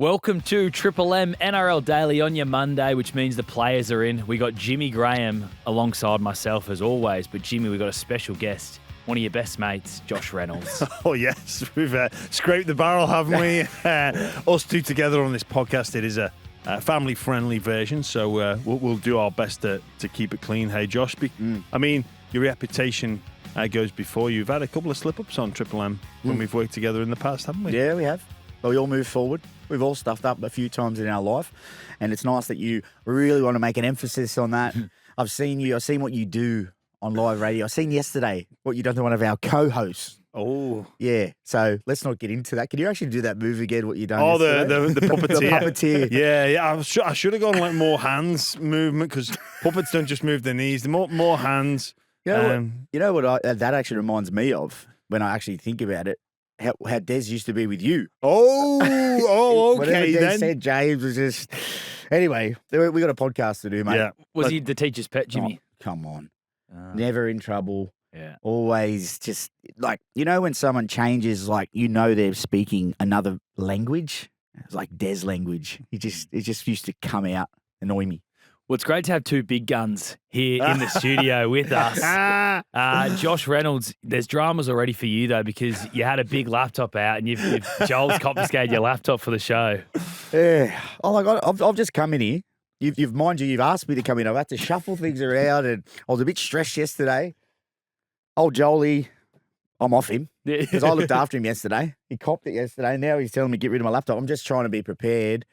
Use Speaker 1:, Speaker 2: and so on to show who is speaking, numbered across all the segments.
Speaker 1: Welcome to Triple M NRL Daily on your Monday, which means the players are in. We got Jimmy Graham alongside myself as always, but Jimmy, we got a special guest, one of your best mates, Josh Reynolds.
Speaker 2: Oh yes, we've scraped the barrel, haven't we? Us two together on this podcast. It is a family-friendly version, so we'll do our best to keep it clean. Hey, Josh, I mean, your reputation goes before you. You've had a couple of slip-ups on Triple M when we've worked together in the past, haven't we?
Speaker 3: Yeah, we have. But we all move forward. We've all stuffed up a few times in our life, and it's nice that you really want to make an emphasis on that. I've seen what you do on live radio. I've seen yesterday what you done to one of our co-hosts.
Speaker 2: Oh.
Speaker 3: Yeah, so let's not get into that. Can you actually do that move again, what you done
Speaker 2: Oh,
Speaker 3: yesterday?
Speaker 2: the puppeteer.
Speaker 3: The puppeteer.
Speaker 2: Yeah. I should have gone like more hands movement, because puppets don't just move their knees. They're more hands.
Speaker 3: You know what that actually reminds me of when I actually think about it? How Des used to be with you.
Speaker 2: Oh,
Speaker 3: Whatever
Speaker 2: okay
Speaker 3: Des
Speaker 2: then.
Speaker 3: said, James was just... Anyway, we got a podcast to do, mate.
Speaker 2: Yeah.
Speaker 1: Was he the teacher's pet, Jimmy?
Speaker 3: Oh, come on. Never in trouble.
Speaker 1: Yeah.
Speaker 3: Always just like, you know, when someone changes, like, you know, they're speaking another language. It's like Des language. It just used to come out, annoy me.
Speaker 1: Well, it's great to have two big guns here in the studio with us. Josh Reynolds, there's dramas already for you, though, because you had a big laptop out and Joel's confiscated your laptop for the show.
Speaker 3: Yeah. Oh, my God. I've just come in here. You've asked me to come in. I've had to shuffle things around, and I was a bit stressed yesterday. Old Jolie, I'm off him because I looked after him yesterday. He copped it yesterday. Now he's telling me to get rid of my laptop. I'm just trying to be prepared.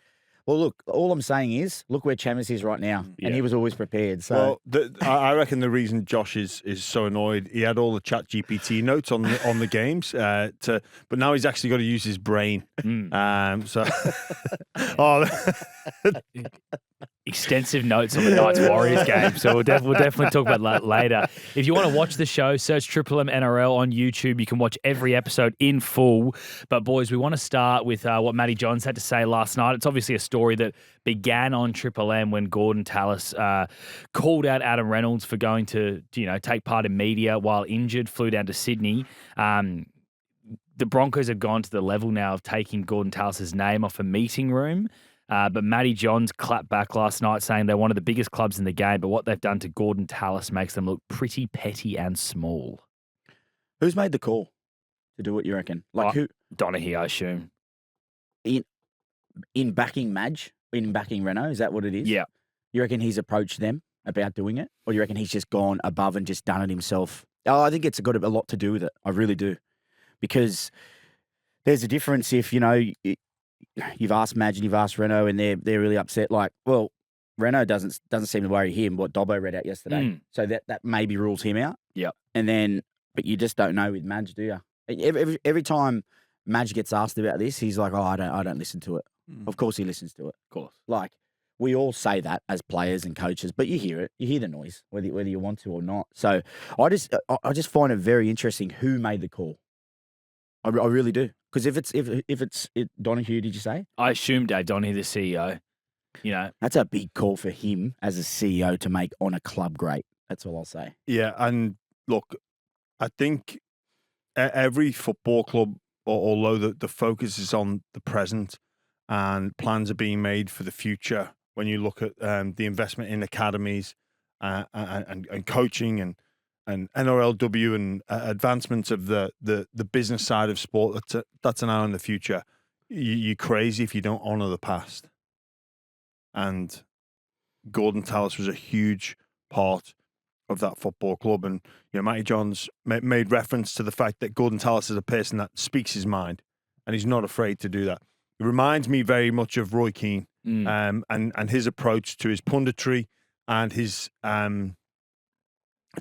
Speaker 3: Well, look, all I'm saying is, look where Chamis is right now, and he was always prepared. So,
Speaker 2: well, I reckon the reason Josh is so annoyed, he had all the Chat GPT notes on the games, but now he's actually got to use his brain.
Speaker 1: Extensive notes on the Knights Warriors game, so we'll definitely talk about that later. If you want to watch the show, search Triple M NRL on YouTube. You can watch every episode in full. But boys, we want to start with what Matty Johns had to say last night. It's obviously a story that began on Triple M when Gordon Tallis called out Adam Reynolds for going to take part in media while injured, flew down to Sydney. The Broncos have gone to the level now of taking Gordon Tallis' name off a meeting room. But Matty Johns clapped back last night saying they're one of the biggest clubs in the game, but what they've done to Gordon Tallis makes them look pretty petty and small.
Speaker 3: who's made the call to do what you reckon? Like who?
Speaker 1: Donaghy, I assume.
Speaker 3: In backing Madge, in backing Renault, is that what it is?
Speaker 1: Yeah.
Speaker 3: You reckon he's approached them about doing it? Or you reckon he's just gone above and just done it himself? Oh, I think it's got a lot to do with it. I really do. Because there's a difference if, you've asked Madge and you've asked Renault and they're really upset. Like, well, Renault doesn't seem to worry him, what Dobbo read out yesterday. So that maybe rules him out.
Speaker 1: Yep.
Speaker 3: And then, but you just don't know with Madge, do you? Every time Madge gets asked about this, he's like, oh, I don't listen to it. Of course he listens to it.
Speaker 1: Of course.
Speaker 3: Like, we all say that as players and coaches, but you hear it. You hear the noise, whether you want to or not. So I just find it very interesting who made the call. I really do. Because if it's Donaghy, did you say?
Speaker 1: I assume Dave Donaghy, the CEO.
Speaker 3: That's a big call for him as a CEO to make on a club great. That's all I'll say.
Speaker 2: Yeah, and look, I think every football club, although the focus is on the present and plans are being made for the future, when you look at the investment in academies and coaching and NRLW and advancements of the business side of sport, that's an hour in the future. You're crazy if you don't honour the past. And Gordon Tallis was a huge part of that football club. And Matty Johns made reference to the fact that Gordon Tallis is a person that speaks his mind, and he's not afraid to do that. It reminds me very much of Roy Keane and his approach to his punditry and his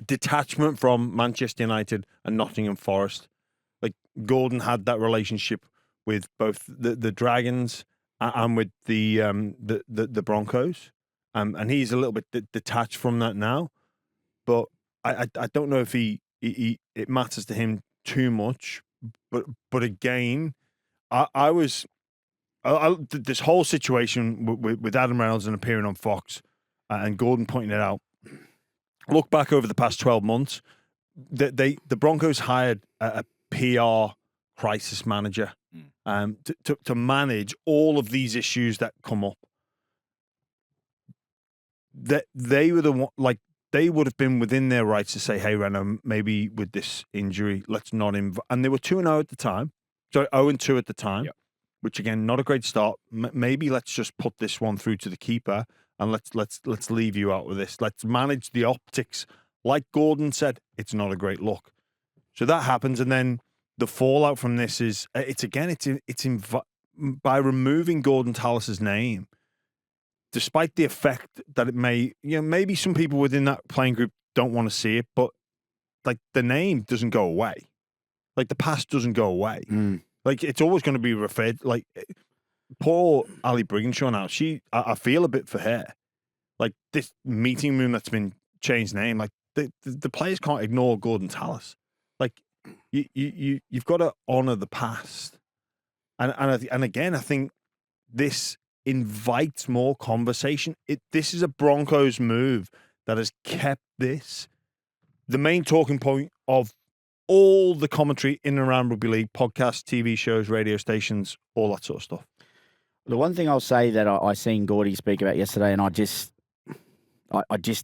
Speaker 2: detachment from Manchester United and Nottingham Forest. Like, Gordon had that relationship with both the Dragons and with the Broncos, and he's a little bit detached from that now. But I don't know if it matters to him too much. But again, this whole situation with Adam Reynolds and appearing on Fox and Gordon pointing it out. Look back over the past 12 months, the Broncos hired a PR crisis manager to manage all of these issues that come up. That they were the one, like they would have been within their rights to say, "Hey, Renault, maybe with this injury, let's not invite." And they were 2-0 at the time, so 0-2 at the time, which again, not a great start. Maybe let's just put this one through to the keeper, and let's leave you out with this. Let's manage the optics. Like Gordon said, it's not a great look. So that happens, and then the fallout from this is by removing Gordon Tallis's name. Despite the effect that it may, maybe some people within that playing group don't want to see it, but like the name doesn't go away. Like the past doesn't go away. Like it's always going to be referred. Like poor Ali Briginshaw now, I feel a bit for her. Like this meeting room that's been changed name, like the players can't ignore Gordon Tallis. Like you've got to honour the past. And again, I think this invites more conversation. This is a Broncos move that has kept this the main talking point of all the commentary in and around rugby league, podcasts, TV shows, radio stations, all that sort of stuff.
Speaker 3: The one thing I'll say that I seen Gordy speak about yesterday, and I just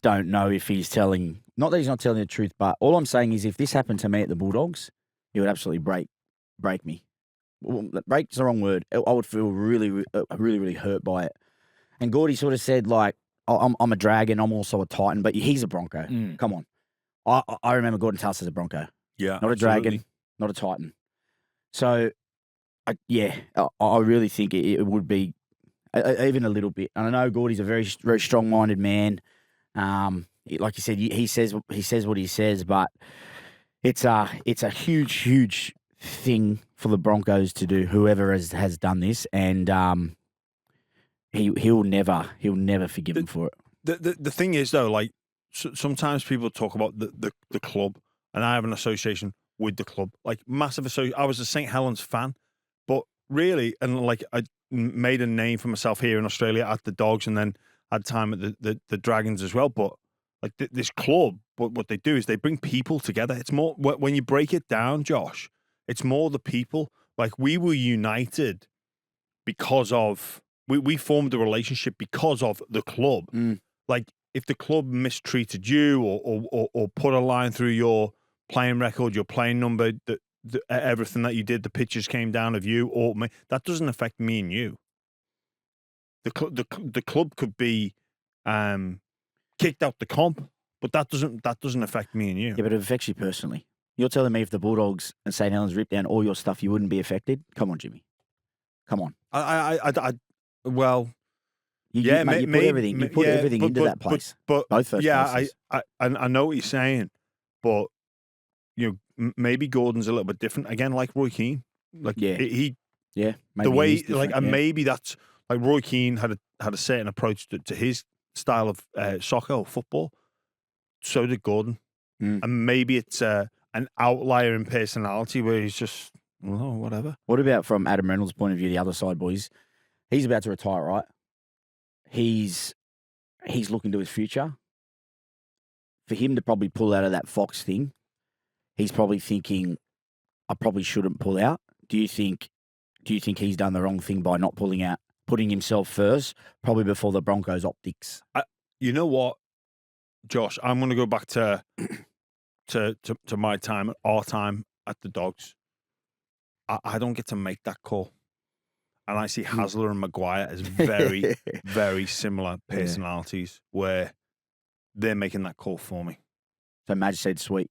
Speaker 3: don't know if he's telling, not that he's not telling the truth, but all I'm saying is if this happened to me at the Bulldogs, it would absolutely break me. Well, break's the wrong word. I would feel really, really hurt by it. And Gordy sort of said, like, I'm a Dragon, I'm also a Titan, but he's a Bronco. Come on. I remember Gordon Tallis as a Bronco.
Speaker 2: Yeah.
Speaker 3: Not a Dragon, not a Titan. So, I really think it would be even a little bit. And I know Gordy's a very, very strong-minded man. Like you said, he says what he says, but it's a huge thing for the Broncos to do, whoever has done this, and he'll never forgive him for it.
Speaker 2: The thing is though, like sometimes people talk about the club, and I have an association with the club, like massive association. I was a St. Helens fan, but really, and like I made a name for myself here in Australia at the Dogs, and then had time at the Dragons as well. But like this club, what they do is they bring people together. It's more when you break it down, Josh. It's more the people. Like we were united because of we formed a relationship because of the club. Like if the club mistreated you or put a line through your playing record, your playing number, everything that you did, the pictures came down of you or me, that doesn't affect me and you. The club could be kicked out the comp, but that doesn't affect me and you.
Speaker 3: Yeah, but it affects you personally. You're telling me if the Bulldogs and St. Helens ripped down all your stuff, you wouldn't be affected? Come on, Jimmy. Come on.
Speaker 2: Well,
Speaker 3: you put everything. You put everything into that place.
Speaker 2: But
Speaker 3: both those places.
Speaker 2: I know what you're saying, but maybe Gordon's a little bit different. Again, like Roy Keane, like maybe the way maybe that's like Roy Keane had a certain approach to his style of soccer or football. So did Gordon, and maybe it's an outlier in personality where he's just whatever.
Speaker 3: What about from Adam Reynolds' point of view, the other side, boys? He's about to retire, right? He's looking to his future. For him to probably pull out of that Fox thing, he's probably thinking, I probably shouldn't pull out. Do you think he's done the wrong thing by not pulling out, putting himself first, probably before the Broncos' optics?
Speaker 2: You know what, Josh? I'm going to go back to my time, our time at the Dogs. I don't get to make that call. And I see Hasler and Maguire as very, very similar personalities where they're making that call for me.
Speaker 3: So Madge said sweet.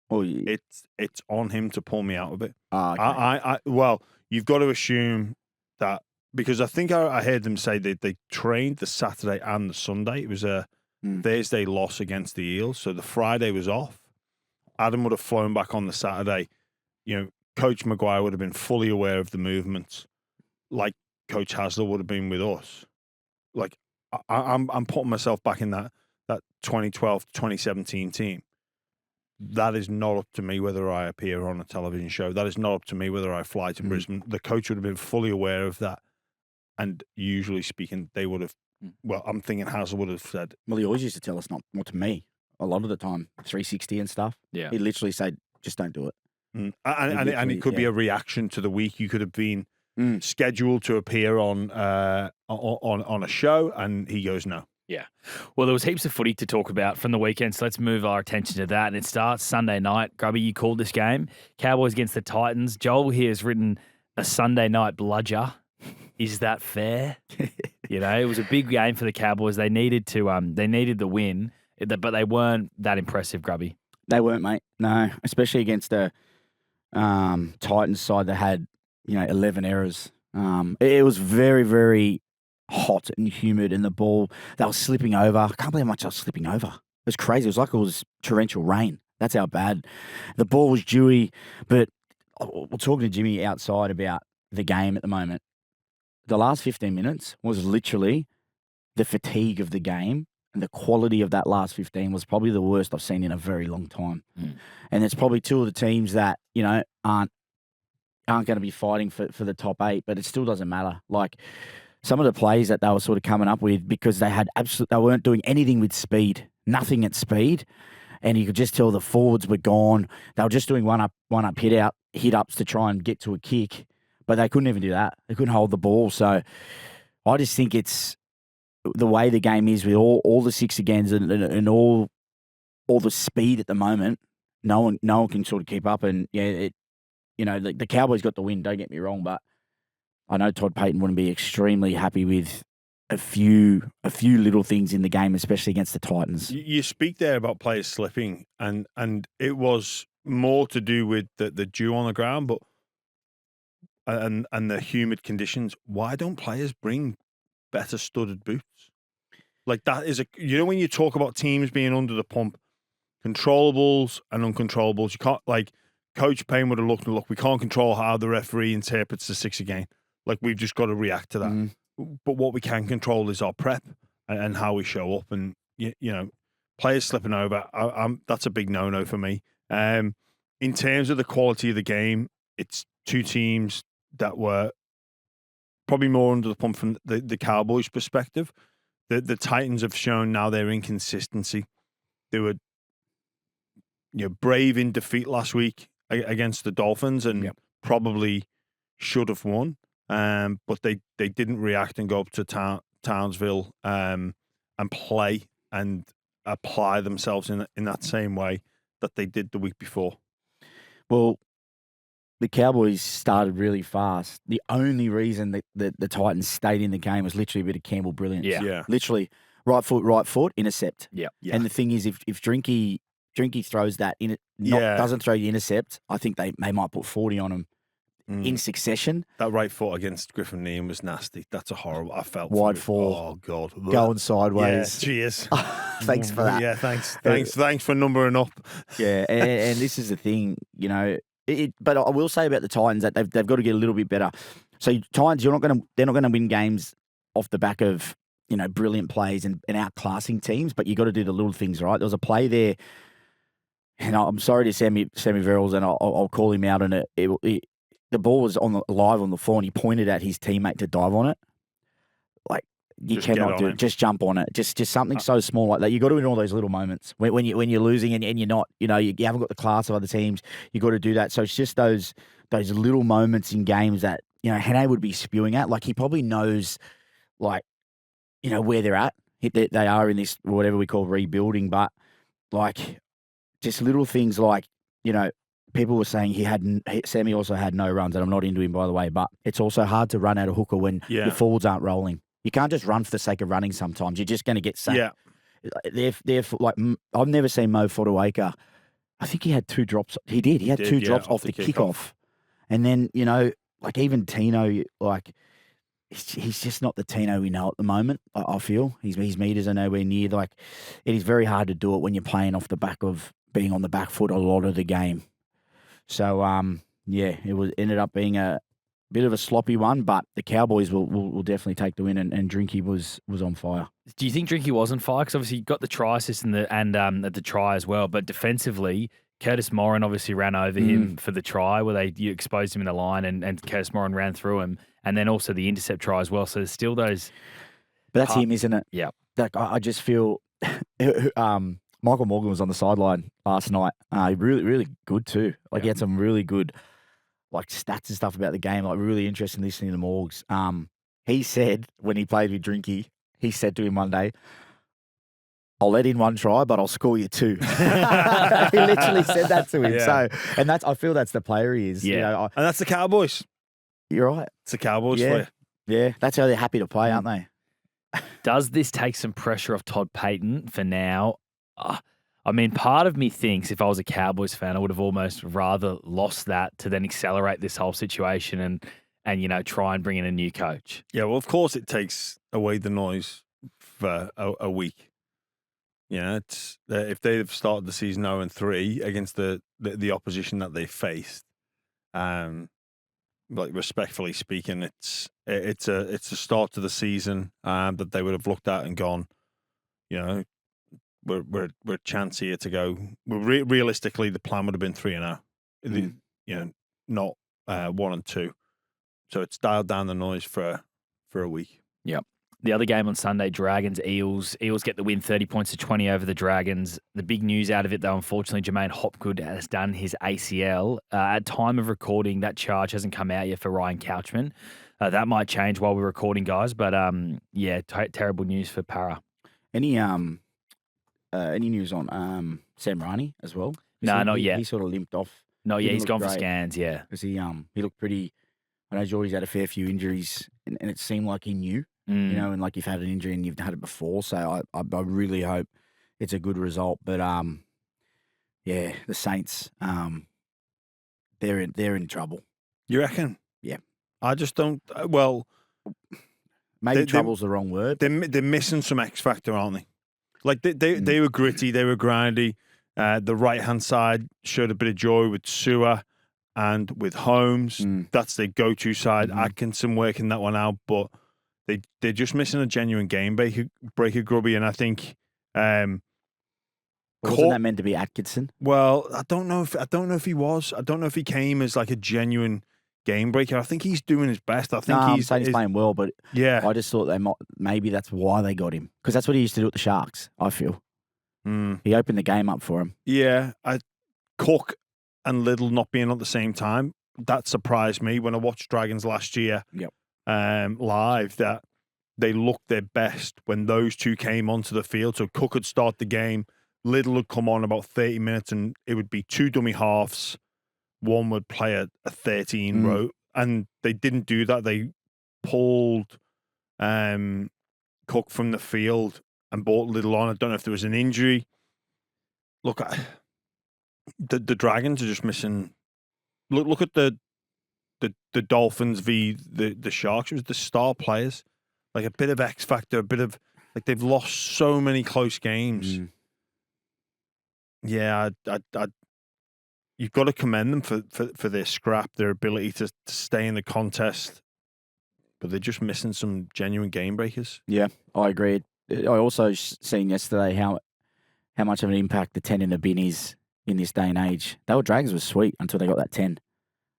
Speaker 3: Oh,
Speaker 2: it's on him to pull me out of it.
Speaker 3: Okay.
Speaker 2: Well, you've got to assume that because I think I heard them say they trained the Saturday and the Sunday. It was a Thursday loss against the Eels, so the Friday was off. Adam would have flown back on the Saturday. Coach Maguire would have been fully aware of the movements, like Coach Hasler would have been with us. Like I'm putting myself back in that 2012 to 2017 team. That is not up to me whether I appear on a television show. That is not up to me whether I fly to Brisbane. The coach would have been fully aware of that. And usually speaking, they would have, well, I'm thinking Hasler would have said.
Speaker 3: Well, he always used to tell us not to me a lot of the time, 360 and stuff.
Speaker 1: Yeah.
Speaker 3: He'd literally say, just don't do it.
Speaker 2: And it could be a reaction to the week. You could have been scheduled to appear on a show, and he goes no.
Speaker 1: Yeah. Well, there was heaps of footy to talk about from the weekend, so let's move our attention to that. And it starts Sunday night. Grubby, you called this game. Cowboys against the Titans. Joel here has written a Sunday night bludger. Is that fair? It was a big game for the Cowboys. They needed the win, but they weren't that impressive, Grubby.
Speaker 3: They weren't, mate. No, especially against the Titans side that had 11 errors. It was very, very hot and humid, and the ball, they were slipping over. I can't believe how much I was slipping over. It was crazy. It was like it was torrential rain. That's how bad. The ball was dewy, but we're talking to Jimmy outside about the game at the moment. The last 15 minutes was literally the fatigue of the game, and the quality of that last 15 was probably the worst I've seen in a very long time. And it's probably two of the teams that, aren't going to be fighting for the top 8, but it still doesn't matter. Like, some of the plays that they were sort of coming up with, because they weren't doing anything with speed, nothing at speed, and you could just tell the forwards were gone. They were just doing one up hit ups to try and get to a kick, but they couldn't even do that. They couldn't hold the ball. So I just think it's the way the game is with all the 6 agains and all the speed at the moment. No one can sort of keep up, and the Cowboys got the win. Don't get me wrong, but I know Todd Payton wouldn't be extremely happy with a few little things in the game, especially against the Titans.
Speaker 2: You speak there about players slipping, and it was more to do with the dew on the ground, but and the humid conditions. Why don't players bring better studded boots? Like, that is when you talk about teams being under the pump, controllables and uncontrollables, you can't, like, Coach Payne would have looked, we can't control how the referee interprets the 6 again. Like, we've just got to react to that. But what we can control is our prep and how we show up. And, players slipping over, that's a big no-no for me. In terms of the quality of the game, it's two teams that were probably more under the pump from the Cowboys' perspective. The Titans have shown now their inconsistency. They were brave in defeat last week against the Dolphins, and probably should have won. But they didn't react and go up to Townsville and play and apply themselves in that same way that they did the week before.
Speaker 3: Well, the Cowboys started really fast. The only reason that the Titans stayed in the game was literally a bit of Campbell brilliance.
Speaker 2: Yeah.
Speaker 3: Literally, right foot, intercept.
Speaker 1: Yeah.
Speaker 3: And the thing is, if Drinky throws that doesn't throw the intercept, I think they might put 40 on him in succession.
Speaker 2: That right foot against Griffin Neame was nasty. That's a horrible. I felt
Speaker 3: wide four.
Speaker 2: Oh God,
Speaker 3: going sideways.
Speaker 2: Yeah, cheers.
Speaker 3: Thanks for that.
Speaker 2: Yeah, thanks for numbering up.
Speaker 3: Yeah, and this is the thing, but I will say about the Titans that they've got to get a little bit better. So Titans, they're not going to win games off the back of brilliant plays and outclassing teams, but you got to do the little things right. There was a play there, and I'm sorry to Sammy Verrills, and I'll call him out on it. The ball was live on the floor, and he pointed at his teammate to dive on it. Like, you cannot do it. Just jump on it. Just something so small like that. You got to do in all those little moments when you're losing and you're not. You haven't got the class of other teams. You got to do that. So it's just those little moments in games that Hene would be spewing at. Like, he probably knows, like, where they're at. They are in this whatever we call rebuilding, but like, just little things like people were saying Sammy also had no runs, and I'm not into him, by the way, but it's also hard to run out of hooker when your forwards aren't rolling. You can't just run for the sake of running sometimes. You're just going to get sacked. Yeah. They're like, I've never seen Mo Fotuaika. I think he had 2 drops. He did. He had 2 drops off the kickoff. And then, like, even Tino, like, he's just not the Tino we know at the moment, I feel. His meters are nowhere near. Like, it is very hard to do it when you're playing off the back of being on the back foot a lot of the game. So, it ended up being a bit of a sloppy one, but the Cowboys will definitely take the win, and Drinky was on fire.
Speaker 1: Do you think Drinky was on fire? Because obviously you got the try assist and at the try as well, but defensively, Curtis Moran obviously ran over him for the try where you exposed him in the line, and Curtis Moran ran through him, and then also the intercept try as well. So there's still those.
Speaker 3: But that's him, isn't it?
Speaker 1: Yeah.
Speaker 3: Like, I just feel Michael Morgan was on the sideline last night. Really, really good too. Like he had some really good like stats and stuff about the game. Like really interesting listening to Morgs. He said when he played with Drinky, he said to him one day, "I'll let in one try, but I'll score you 2." He literally said that to him.
Speaker 2: Yeah.
Speaker 3: So, and I feel that's the player he is.
Speaker 1: Yeah.
Speaker 3: You know,
Speaker 2: And that's the Cowboys.
Speaker 3: you're right.
Speaker 2: It's the Cowboys
Speaker 3: Yeah.
Speaker 2: for you.
Speaker 3: Yeah, that's how they're happy to play, aren't they?
Speaker 1: Does this take some pressure off Todd Payton for now? I mean, part of me thinks if I was a Cowboys fan, I would have almost rather lost that to then accelerate this whole situation and try and bring in a new coach.
Speaker 2: Yeah, well, of course it takes away the noise for a week. It's if they'd have started the season 0-3 against the opposition that they faced, like respectfully speaking, it's a start to the season that they would have looked at and gone, we're a chance here to go. Realistically, the plan would have been 3-0, not 1-2. So it's dialed down the noise for a week.
Speaker 1: Yep. The other game on Sunday, Dragons, Eels. Eels get the win 30 points to 20 over the Dragons. The big news out of it, though, unfortunately, Jermaine Hopgood has done his ACL. At time of recording, that charge hasn't come out yet for Ryan Couchman. That might change while we're recording, guys. But, terrible news for Para.
Speaker 3: Any news on Sam Rani as well?
Speaker 1: No, not yet.
Speaker 3: He sort of limped off.
Speaker 1: No, yeah, he's gone for
Speaker 3: great.
Speaker 1: scans, yeah.
Speaker 3: Because he looked pretty. I know Geordie's had a fair few injuries, and it seemed like he knew, and like you've had an injury and you've had it before. So I really hope it's a good result. But the Saints, they're in trouble.
Speaker 2: You reckon?
Speaker 3: Yeah.
Speaker 2: I just don't. Well,
Speaker 3: maybe trouble's the wrong word.
Speaker 2: They're missing some X factor, aren't they? Like they were gritty, they were grindy. The right hand side showed a bit of joy with Sewer and with Holmes. That's their go-to side. Atkinson working that one out, but they're just missing a genuine game breaker, Grubby. And I think
Speaker 3: wasn't that meant to be Atkinson?
Speaker 2: Well, I don't know if he was. I don't know if he came as like a genuine game breaker. I think he's doing his best. I think
Speaker 3: he's playing well, but
Speaker 2: yeah,
Speaker 3: I just thought maybe that's why they got him, because that's what he used to do at the Sharks. I feel he opened the game up for him.
Speaker 2: Yeah, Cook and Little not being at the same time, that surprised me when I watched Dragons last year.
Speaker 3: Yep.
Speaker 2: Live, that they looked their best when those two came onto the field. So Cook would start the game, Little would come on about 30 minutes, and it would be 2 dummy halves. One would play a 13 row, and they didn't do that. They pulled Cook from the field and brought Little on. I don't know if there was an injury. Look, the Dragons are just missing. Look at the Dolphins v the Sharks. It was the star players, like a bit of X factor, a bit of like they've lost so many close games. Yeah, you've got to commend them for their scrap, their ability to stay in the contest, but they're just missing some genuine game breakers.
Speaker 3: Yeah, I agree. I also seen yesterday how much of an impact the 10 in the bin is in this day and age. They were Dragons was sweet until they got that 10.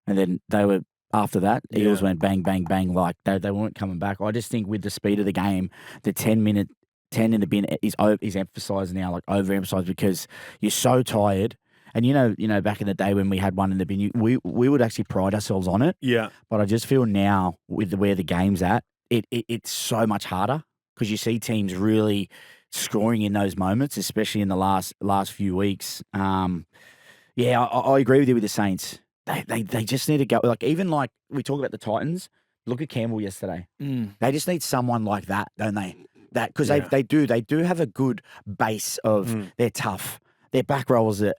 Speaker 3: And then they were, after that, Eels went bang, bang, bang, like they weren't coming back. I just think with the speed of the game, the 10 in the bin is emphasised now, like overemphasised, because you're so tired. And you know, back in the day when we had one in the bin, we would actually pride ourselves on it.
Speaker 2: Yeah.
Speaker 3: But I just feel now with where the game's at, it's so much harder, because you see teams really scoring in those moments, especially in the last few weeks. I agree with you with the Saints. They just need to go. Like, even like we talk about the Titans. Look at Campbell yesterday. They just need someone like that, don't they? That, because they do have a good base of they're tough. Their back rowers are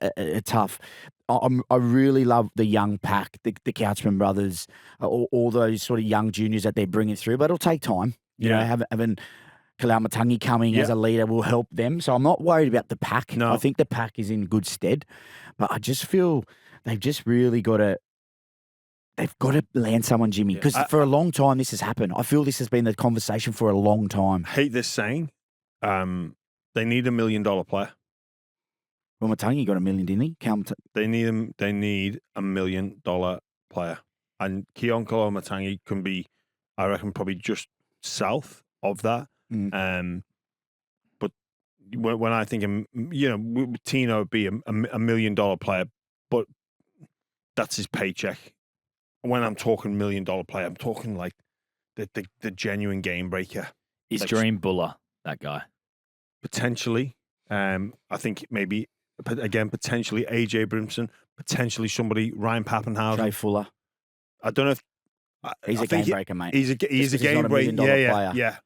Speaker 3: tough. I really love the young pack, the Couchman brothers, all those sort of young juniors that they're bringing through. But it'll take time. You know, having Kalamatangi coming as a leader will help them. So I'm not worried about the pack.
Speaker 2: No.
Speaker 3: I think the pack is in good stead. But I just feel they've just really got to. They've got to land someone, Jimmy, because for a long time this has happened. I feel this has been the conversation for a long time.
Speaker 2: I hate this saying. They need $1 million player.
Speaker 3: Well, Matangi got $1 million, didn't he?
Speaker 2: They need $1 million player, and Keon Kalamatangi can be, I reckon, probably just south of that. But when I think, Tino would be a $1 million player, but that's his paycheck. When I'm talking $1 million player, I'm talking like the genuine game breaker.
Speaker 1: Is
Speaker 2: Like,
Speaker 1: Dream Buller that guy?
Speaker 2: Potentially. I think maybe, again, potentially AJ Brimson, potentially somebody, Ryan Pappenhausen.
Speaker 3: Trey Fuller.
Speaker 2: I don't know if
Speaker 3: He's
Speaker 2: I
Speaker 3: a
Speaker 2: think
Speaker 3: game breaker, mate.
Speaker 2: He's a
Speaker 3: Just 'cause he's
Speaker 2: game
Speaker 3: not a
Speaker 2: breaker.
Speaker 3: $1 million player.
Speaker 2: Yeah.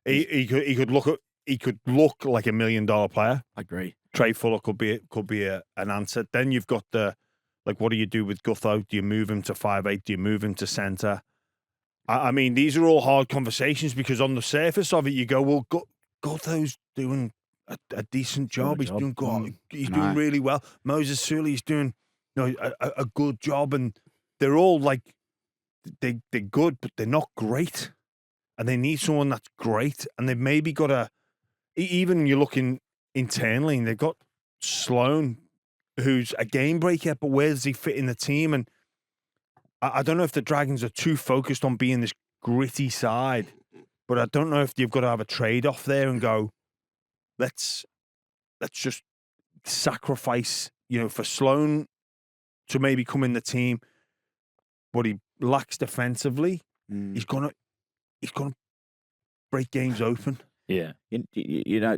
Speaker 2: He could look like $1 million player.
Speaker 3: I agree.
Speaker 2: Trey Fuller could be an answer. Then you've got what do you do with Gutho? Do you move him to 5'8"? Do you move him to centre? I mean, these are all hard conversations because on the surface of it, you go, well, Gutho's doing a decent job. He's doing good. He's doing really well. Moses Sully's doing a good job, and they're all like they're good, but they're not great, and they need someone that's great. And they've maybe got even you're looking internally, and they've got Sloan, who's a game breaker, but where does he fit in the team? And I don't know if the Dragons are too focused on being this gritty side, but I don't know if you've got to have a trade-off there and go, let's just sacrifice, for Sloan to maybe come in the team, but he lacks defensively. He's gonna break games open.
Speaker 1: Yeah.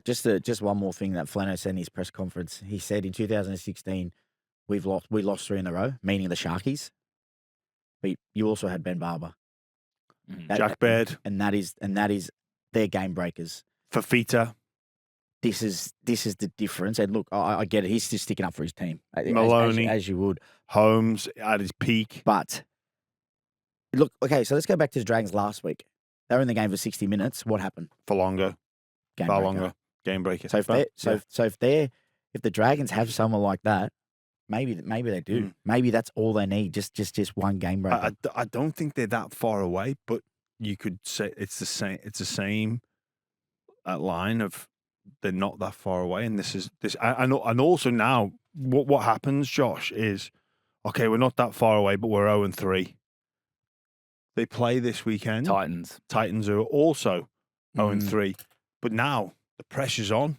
Speaker 3: Just one more thing that Flano said in his press conference. He said in 2016 we lost 3 in a row, meaning the Sharkies. But you also had Ben Barber,
Speaker 2: Jack Baird,
Speaker 3: and that is their game breakers.
Speaker 2: Fafita.
Speaker 3: This is the difference. And look, I get it. He's just sticking up for his team,
Speaker 2: Maloney,
Speaker 3: as you would.
Speaker 2: Holmes at his peak.
Speaker 3: But look, okay, so let's go back to the Dragons last week. They were in the game for 60 minutes. What happened?
Speaker 2: Game breaker.
Speaker 3: So if the Dragons have someone like that, maybe they do. Maybe that's all they need. Just one game breaker.
Speaker 2: I don't think they're that far away, but you could say it's the same. It's the same line of they're not that far away, and this. And also now what happens, Josh, is okay. We're not that far away, but we're 0-3. They play this weekend. Titans are also 0-3, but now the pressure's on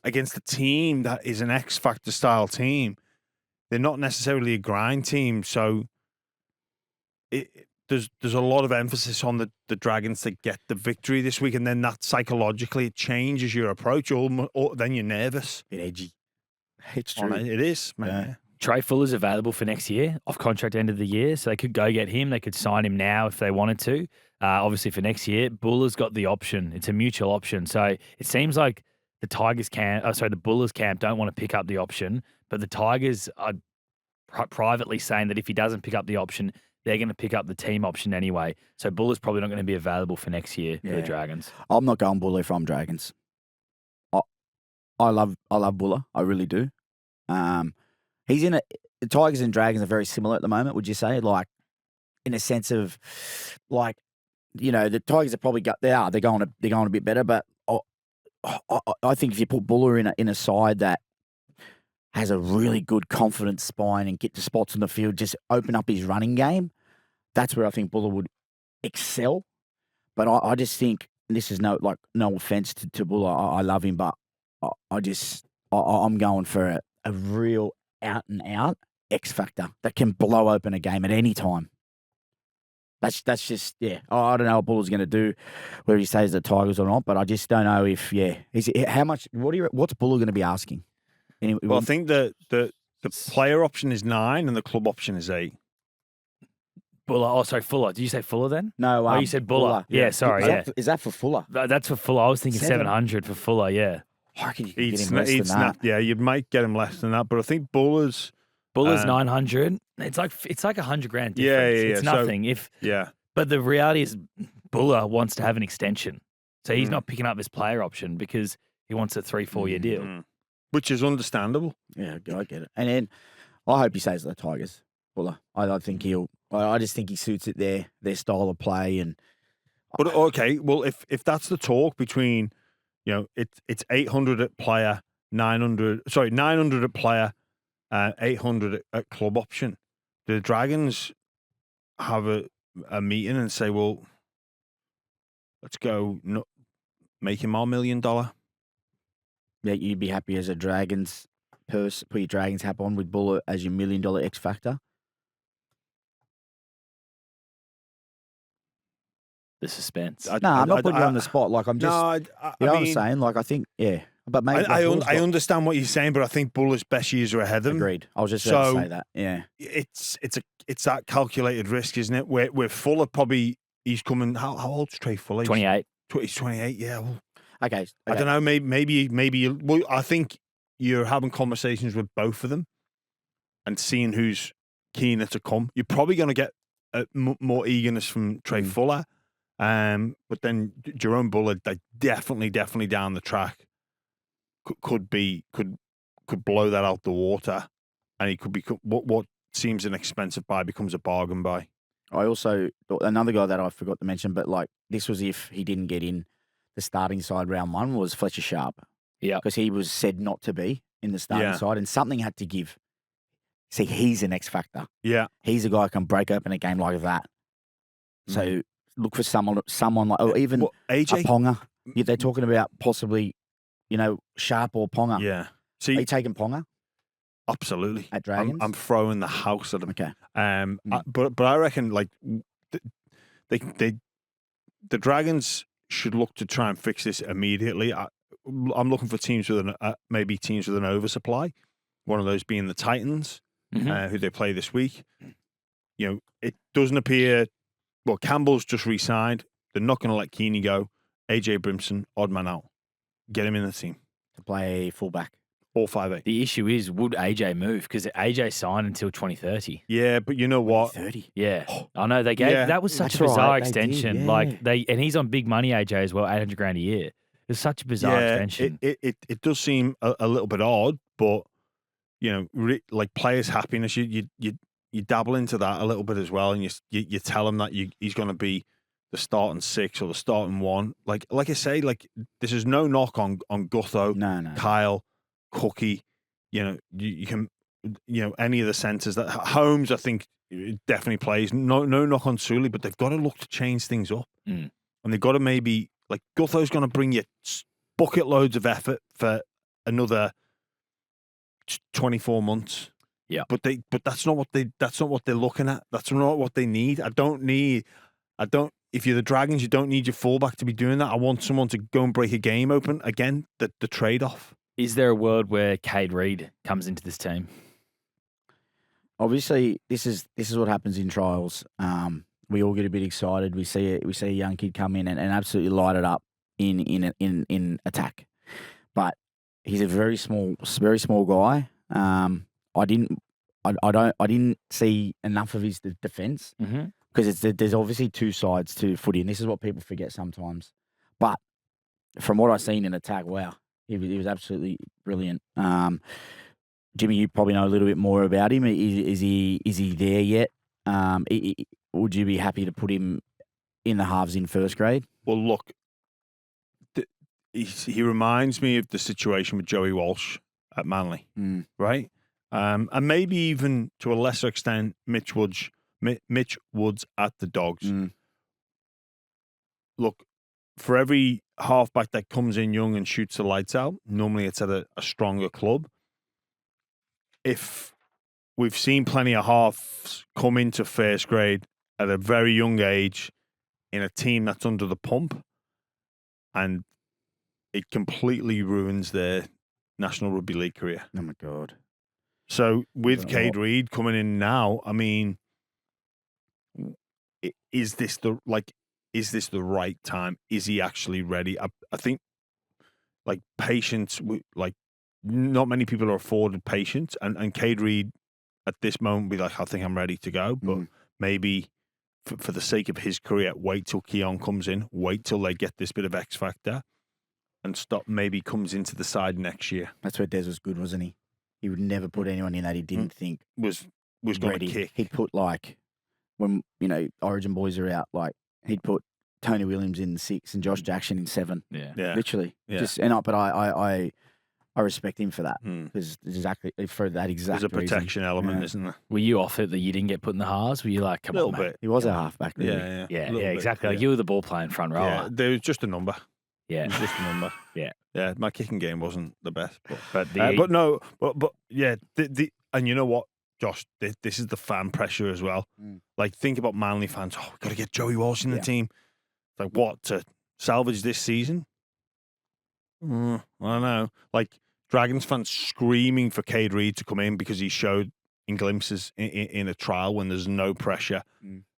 Speaker 2: against a team that is an X Factor style team. They're not necessarily a grind team, so there's a lot of emphasis on the Dragons to get the victory this week, and then that psychologically it changes your approach. Or then you're nervous.
Speaker 3: A bit edgy. It's true.
Speaker 2: It is, man.
Speaker 3: Yeah.
Speaker 1: Trey Fuller's available for next year, off contract end of the year, so they could go get him. They could sign him now if they wanted to. Obviously for next year, Buller's got the option. It's a mutual option. So it seems like the Bullers camp don't want to pick up the option, but the Tigers are privately saying that if he doesn't pick up the option, they're going to pick up the team option anyway. So Buller's probably not going to be available for next year for the Dragons.
Speaker 3: I'm not going Buller if I'm Dragons. I love Buller. I really do. He's the Tigers and Dragons are very similar at the moment, would you say? Like, in a sense of, like, the Tigers are probably they're going a bit better, but I think if you put Buller in a side that has a really good confident spine and get to spots in the field, just open up his running game, that's where I think Buller would excel. But I just think, this is no offense to Buller, I love him, but I'm going for a real out-and-out X factor that can blow open a game at any time. That's just, I don't know what Buller's going to do, whether he stays the Tigers or not, but I just don't know if, what's Buller going to be asking? Anyway,
Speaker 2: well, I think the player option is 9 and the club option is 8.
Speaker 1: Fuller. Did you say Fuller then?
Speaker 3: No.
Speaker 1: You said Buller. Yeah, sorry.
Speaker 3: Is that for Fuller?
Speaker 1: That's for Fuller. I was thinking 700 for Fuller, yeah.
Speaker 3: I reckon you can get him less than that.
Speaker 2: Yeah, you might get him less than that, but I think Buller's
Speaker 1: 900. It's like $100,000 difference.
Speaker 2: Yeah.
Speaker 1: It's nothing. But the reality is, Buller wants to have an extension, so he's not picking up this player option because he wants a 3-4 year deal,
Speaker 2: which is understandable.
Speaker 3: Yeah, I get it. And then I hope he stays at the Tigers. Buller, I think I just think he suits it their style of play.
Speaker 2: But okay, well, if that's the talk between, it's 800 at player, 900 at player, 800 at club option. The Dragons have a meeting and say, well, let's go make him our $1 million.
Speaker 3: that you'd be happy as a Dragons purse, put your Dragons hat on with Buller as your $1 million X factor?
Speaker 1: The suspense.
Speaker 3: No, I'm not putting you on the spot. Like, I'm just,
Speaker 2: No,
Speaker 3: you know what I'm saying? Like, I think, yeah. But maybe
Speaker 2: I understand what you're saying, but I think Buller's best years are ahead of him.
Speaker 3: agreed. I was just about to say that. Yeah.
Speaker 2: It's that calculated risk, isn't it? Where Fuller probably he's coming. How old's Trey Fuller?
Speaker 1: 28.
Speaker 2: He's 28. Yeah. Well,
Speaker 3: Okay.
Speaker 2: I don't know. Maybe. Well, I think you're having conversations with both of them and seeing who's keener to come. You're probably going to get more eagerness from Trey Fuller, but then Jerome Buller, like, definitely down the track could blow that out the water, and he could be what seems an expensive buy becomes a bargain buy.
Speaker 3: I also, another guy that I forgot to mention, but like this was if he didn't get in the starting side round one, was Fletcher Sharp.
Speaker 1: Yeah.
Speaker 3: Because he was said not to be in the starting side and something had to give. See, he's an X factor.
Speaker 2: Yeah.
Speaker 3: He's a guy who can break open a game like that. So look for someone like, or even
Speaker 2: AJ?
Speaker 3: a Ponga. Yeah, they're talking about possibly, Sharp or Ponga.
Speaker 2: Yeah.
Speaker 3: Are you taking Ponga?
Speaker 2: Absolutely.
Speaker 3: At Dragons?
Speaker 2: I'm throwing the house at them.
Speaker 3: Okay.
Speaker 2: But I reckon, like, the Dragons should look to try and fix this immediately. I'm looking for teams with maybe teams with an oversupply. One of those being the Titans, who they play this week. It doesn't appear. Well, Campbell's just re-signed. They're not going to let Keeney go. AJ Brimson, odd man out. Get him in the team
Speaker 3: to play fullback.
Speaker 2: Or 5'8".
Speaker 1: The issue is, would AJ move? Because AJ signed until 2030.
Speaker 2: Yeah, but you know what?
Speaker 3: 30.
Speaker 1: Yeah, I know they gave that was such a bizarre extension. And he's on big money, AJ as well, $800,000 a year. It's such a bizarre extension.
Speaker 2: It does seem a little bit odd, but like players' happiness, you dabble into that a little bit as well, and you tell him that he's going to be the starting 6 or the starting 1. Like I say, like this is no knock on Gutho,
Speaker 3: no.
Speaker 2: Kyle, Cookie. You can any of the centres that Holmes, I think, definitely plays. No knock on Sully, but they've got to look to change things up, and they've got to maybe, like, Gutho's going to bring you bucket loads of effort for another 24 months.
Speaker 1: Yeah,
Speaker 2: but that's not what they're looking at. That's not what they need. If you're the Dragons, you don't need your fullback to be doing that. I want someone to go and break a game open. Again, the trade-off.
Speaker 1: Is there a world where Cade Reid comes into this team?
Speaker 3: Obviously, this is what happens in trials. We all get a bit excited. We see a young kid come in and absolutely light it up in attack. But he's a very small guy. I didn't see enough of his defense because there's obviously two sides to footy, and this is what people forget sometimes. But from what I've seen in attack, wow, he was absolutely brilliant. Jimmy, you probably know a little bit more about him. Is he there yet? Would you be happy to put him in the halves in first grade?
Speaker 2: Well, look, he reminds me of the situation with Joey Walsh at Manly, right? And maybe even to a lesser extent, Mitch Woods at the Dogs. Look, for every halfback that comes in young and shoots the lights out, normally it's at a stronger club. If we've seen plenty of halves come into first grade at a very young age in a team that's under the pump, and it completely ruins their National Rugby League career.
Speaker 3: Oh my God.
Speaker 2: So with Cade Reid coming in now, I mean, is this the right time? Is he actually ready? I think, like, patience, like, not many people are afforded patience, and Cade Reid at this moment be like, I think I'm ready to go, but maybe for the sake of his career, wait till Keon comes in, wait till they get this bit of X factor, and maybe comes into the side next year.
Speaker 3: That's where Des was good, wasn't he? He would never put anyone in that he didn't think
Speaker 2: was going to kick.
Speaker 3: He'd put, like, when Origin boys are out, like, he'd put Tony Williams in 6 and Josh Jackson in 7.
Speaker 1: Yeah.
Speaker 3: Literally.
Speaker 2: Yeah.
Speaker 3: But I respect him for that. Because exactly for that exact
Speaker 2: reason. There's a protection element,
Speaker 3: Yeah.
Speaker 2: isn't there?
Speaker 1: Were you off it that you didn't get put in the halves? Were you like, come
Speaker 2: a little
Speaker 1: on, mate?
Speaker 2: bit.
Speaker 3: He was a halfback.
Speaker 1: Yeah, exactly. Like, you were the ball playing front rower.
Speaker 2: Yeah, there was just a number.
Speaker 1: Yeah.
Speaker 2: Just remember.
Speaker 1: Yeah.
Speaker 2: Yeah, my kicking game wasn't the best,
Speaker 1: But
Speaker 2: yeah, and you know what, Josh, this is the fan pressure as well. Like, think about Manly fans. Oh, we've got to get Joey Walsh in the team. Like, what, to salvage this season? I don't know. Like, Dragons fans screaming for Cade Reid to come in because he showed in glimpses in a trial when there's no pressure.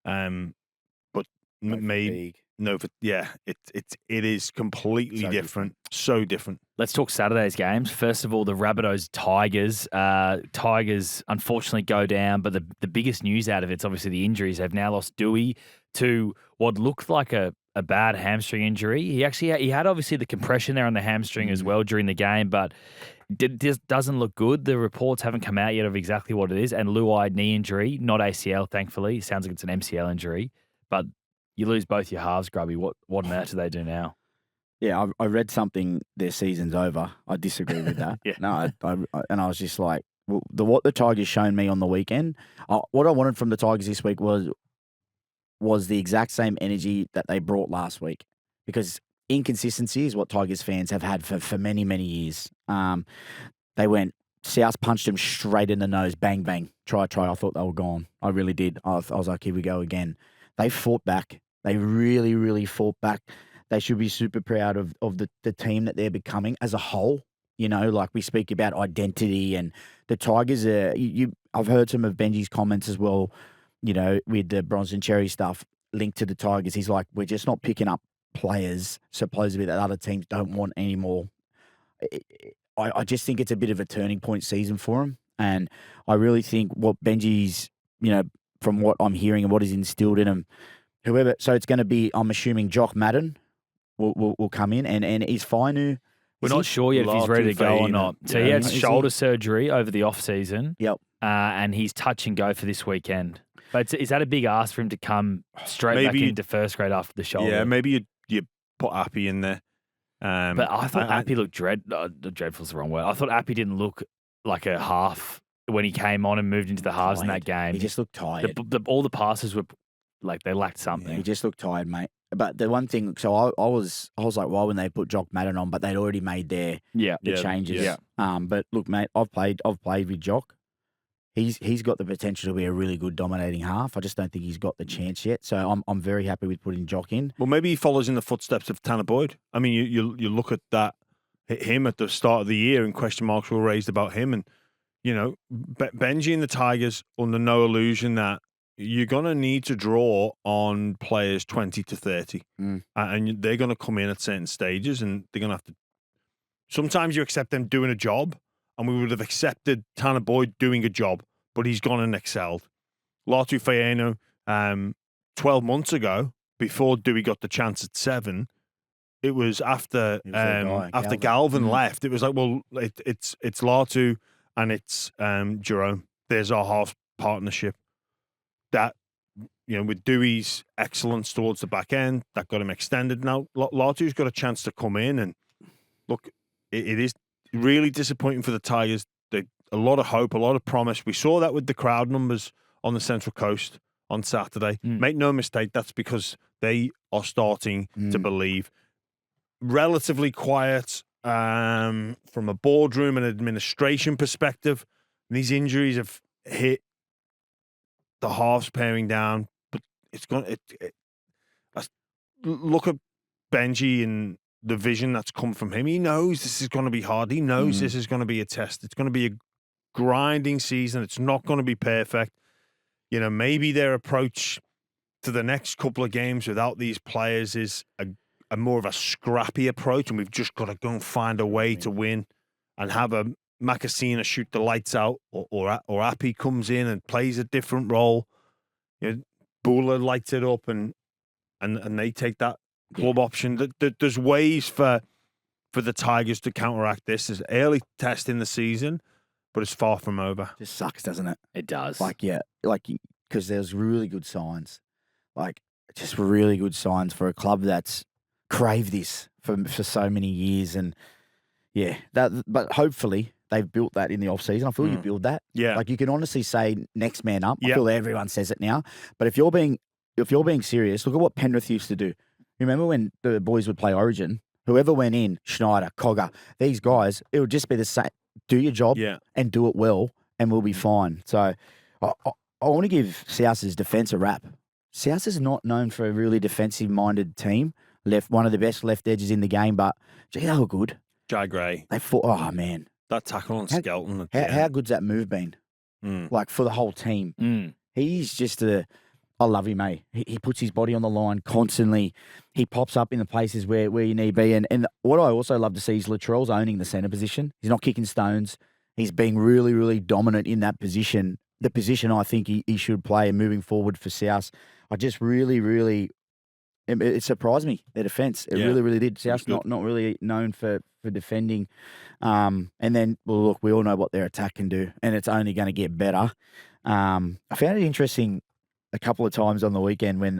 Speaker 2: But maybe. No, but yeah, it is completely
Speaker 3: So
Speaker 2: different. So different.
Speaker 1: let's talk Saturday's games. First of all, the Rabbitohs Tigers. Tigers unfortunately go down, but the biggest news out of it's obviously the injuries. They've now lost Dewey to what looked like a bad hamstring injury. He had obviously the compression there on the hamstring as well during the game, but doesn't look good. The reports haven't come out yet of exactly what it is. And Luai knee injury, not ACL, thankfully. It sounds like it's an MCL injury, but you lose both your halves, Grubby. What on earth do they do now?
Speaker 3: Yeah, I read something. Their season's over. I disagree with that.
Speaker 1: Yeah.
Speaker 3: No, I was just like, well, what the Tigers shown me on the weekend. What I wanted from the Tigers this week was the exact same energy that they brought last week, because inconsistency is what Tigers fans have had for many, many years. They went, South punched them straight in the nose, bang, bang, try. I thought they were gone. I really did. I was like, here we go again. They fought back. They really, really fought back. They should be super proud of the team that they're becoming as a whole. You know, like we speak about identity, and the Tigers are. I've heard some of Benji's comments as well. You know, with the Bronze and Cherry stuff linked to the Tigers, he's like, we're just not picking up players supposedly that other teams don't want anymore. I just think it's a bit of a turning point season for him, and I really think what Benji's, you know, from what I'm hearing and what is instilled in him, whoever. So it's going to be, I'm assuming, Jock Madden will come in, and is Fainu.
Speaker 1: We're not sure yet if he's ready to go or not. So he had shoulder surgery over the off season.
Speaker 3: Yep.
Speaker 1: And he's touch and go for this weekend. But is that a big ask for him to come straight back into first grade after the shoulder?
Speaker 2: Yeah, maybe you put Appy in there.
Speaker 1: But I thought Appy looked dreadful's the wrong word. I thought Appy didn't look like a half when he came on and moved into the halves in that game.
Speaker 3: He just looked tired.
Speaker 1: All the passes were like they lacked something.
Speaker 3: Yeah, he just looked tired, mate. But the one thing, so I was like, why wouldn't they put Jock Madden on? But they'd already made their changes.
Speaker 2: Yeah.
Speaker 3: But look, mate, I've played with Jock. He's got the potential to be a really good dominating half. I just don't think he's got the chance yet. So I'm very happy with putting Jock in.
Speaker 2: Well, maybe he follows in the footsteps of Tanah Boyd. I mean, you look at that, him at the start of the year, and question marks were raised about him. And, you know, Benji and the Tigers, under no illusion that you're going to need to draw on players 20 to 30. And they're going to come in at certain stages, and they're going to have to. Sometimes you accept them doing a job, and we would have accepted Tanah Boyd doing a job, but he's gone and excelled. Latu Fayeno, 12 months ago, before Dewey got the chance at 7, it was after Galvin left. It was like, well, it's Latu and it's Jerome. There's our half partnership. That, you know, with Dewey's excellence towards the back end, that got him extended. Now, Latu's got a chance to come in, and look, it is really disappointing for the Tigers. A lot of hope, a lot of promise. We saw that with the crowd numbers on the Central Coast on Saturday. Make no mistake, that's because they are starting to believe. Relatively quiet from a boardroom and administration perspective. These injuries have hit the halves pairing down, but it's going to look at Benji and the vision that's come from him. He knows this is going to be hard. He knows this is going to be a test. It's going to be a grinding season. It's not going to be perfect. You know, maybe their approach to the next couple of games without these players is a more of a scrappy approach, and we've just got to go and find a way to win and have a Makasina shoot the lights out, or Appy comes in and plays a different role. You know, Bula lights it up, and they take that club option. There's ways for the Tigers to counteract this. It's early test in the season, but it's far from over.
Speaker 3: Just sucks, doesn't it?
Speaker 1: It does.
Speaker 3: Because there's really good signs, just really good signs for a club that's craved this for so many years, and but hopefully they've built that in the off season. I feel you build that.
Speaker 2: Yeah.
Speaker 3: Like, you can honestly say next man up. I feel everyone says it now. But if you're being serious, look at what Penrith used to do. Remember when the boys would play Origin Whoever went in, Schneider, Cogger, these guys, it would just be the same. Do your job and do it well, and we'll be fine. So I want to give South's defence a rap. South is not known for a really defensive-minded team. One of the best left edges in the game, but gee, they were good.
Speaker 2: Jai Gray.
Speaker 3: They fought. Oh man,
Speaker 2: that tackle on Skelton.
Speaker 3: How good's that move been? Like for the whole team. He's just I love him, mate. He puts his body on the line constantly. He pops up in the places where you need to be. And what I also love to see is Latrell's owning the centre position. He's not kicking stones. He's being really, really dominant in that position. The position I think he should play moving forward for South. I just really, really, it surprised me, their defence. It really, really did. South's not really known for defending. And then, well, look, we all know what their attack can do, and it's only going to get better. I found it interesting a couple of times on the weekend when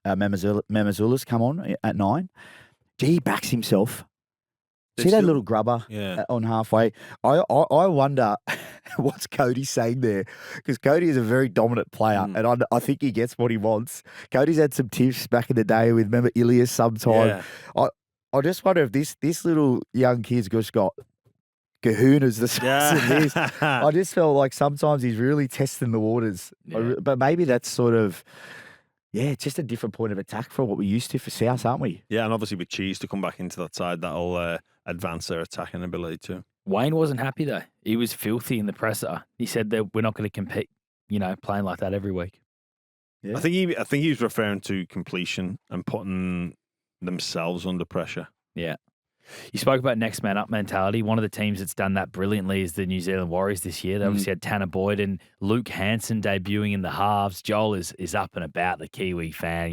Speaker 3: Mamazulis come on at 9. He backs himself. See that little grubber on halfway? I wonder what's Cody saying there, because Cody is a very dominant player, and I think he gets what he wants. Cody's had some tips back in the day with, remember, Ilias sometime. I just wonder if this little young kid's just got kahunas the size of this. I just felt like sometimes he's really testing the waters. But maybe that's sort of, it's just a different point of attack for what we're used to for South, aren't we?
Speaker 2: Yeah, and obviously with Cheese to come back into that side, that'll advance their attacking ability too.
Speaker 1: Wayne wasn't happy though. He was filthy in the presser. He said that we're not going to compete, playing like that every week.
Speaker 2: Yeah. I think he was referring to completion and putting themselves under pressure.
Speaker 1: Yeah. You spoke about next man up mentality. One of the teams that's done that brilliantly is the New Zealand Warriors this year. They obviously had Tanah Boyd and Luke Hanson debuting in the halves. Joel is up and about, the Kiwi fan,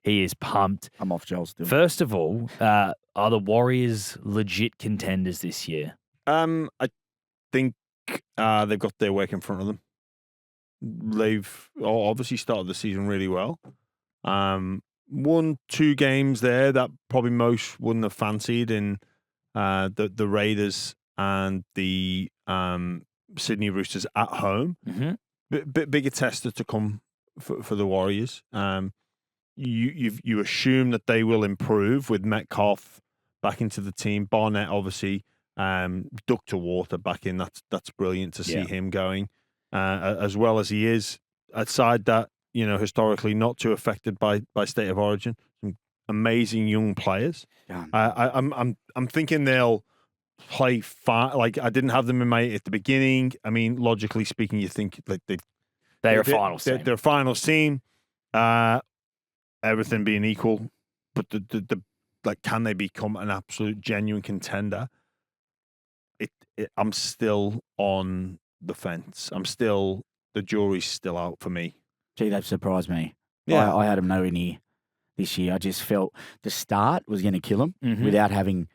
Speaker 1: he is pumped.
Speaker 3: I'm off Joel still.
Speaker 1: First of all, are the Warriors legit contenders this year?
Speaker 2: I think they've got their work in front of them. They've obviously started the season really well. 1-2 games there that probably most wouldn't have fancied in the Raiders and the Sydney Roosters at home. Bit bigger tester to come for the Warriors. You assume that they will improve with Metcalf back into the team. Barnett obviously duck to water back in. That's brilliant to see him going as well as he is outside that. Historically not too affected by state of origin. Some amazing young players. I'm thinking they'll play fine. Like I didn't have them in my at the beginning. I mean, logically speaking, you think like
Speaker 1: they're a finals team.
Speaker 2: They're a finals team. Everything being equal, but the can they become an absolute genuine contender? I'm still on the fence. The jury's still out for me.
Speaker 3: Gee, they've surprised me.
Speaker 2: Yeah.
Speaker 3: I had them nowhere near this year. I just felt the start was going to kill them without having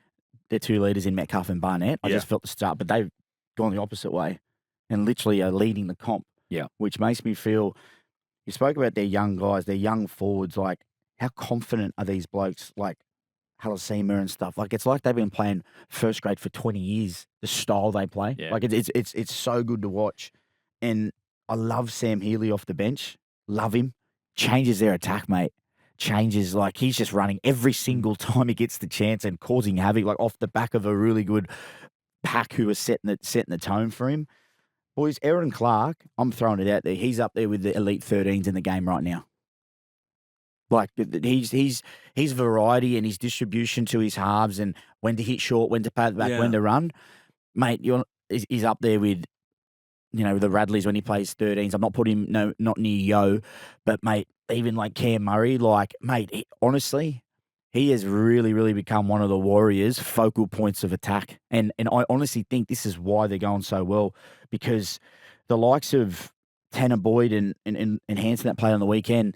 Speaker 3: their two leaders in Metcalf and Barnett. I just felt the start, but they've gone the opposite way and literally are leading the comp.
Speaker 1: Yeah.
Speaker 3: Which makes me feel, you spoke about their young guys, their young forwards, like how confident are these blokes, like Halasima and stuff. Like it's like they've been playing first grade for 20 years, the style they play.
Speaker 1: Yeah.
Speaker 3: Like it's so good to watch. And I love Sam Healy off the bench. Love him. Changes their attack, mate. Changes, like he's just running every single time he gets the chance and causing havoc, like off the back of a really good pack who was setting the tone for him. Boys, Aaron Clark, I'm throwing it out there. He's up there with the elite 13s in the game right now. Like he's variety and his distribution to his halves and when to hit short, when to pay the back, when to run. Mate, he's up there with the Radleys when he plays 13s. I'm not putting him not near Yo, but mate, even like Cam Murray, honestly, he has really, really become one of the Warriors' focal points of attack. And I honestly think this is why they're going so well, because the likes of Tanah Boyd and Hanson that played on the weekend,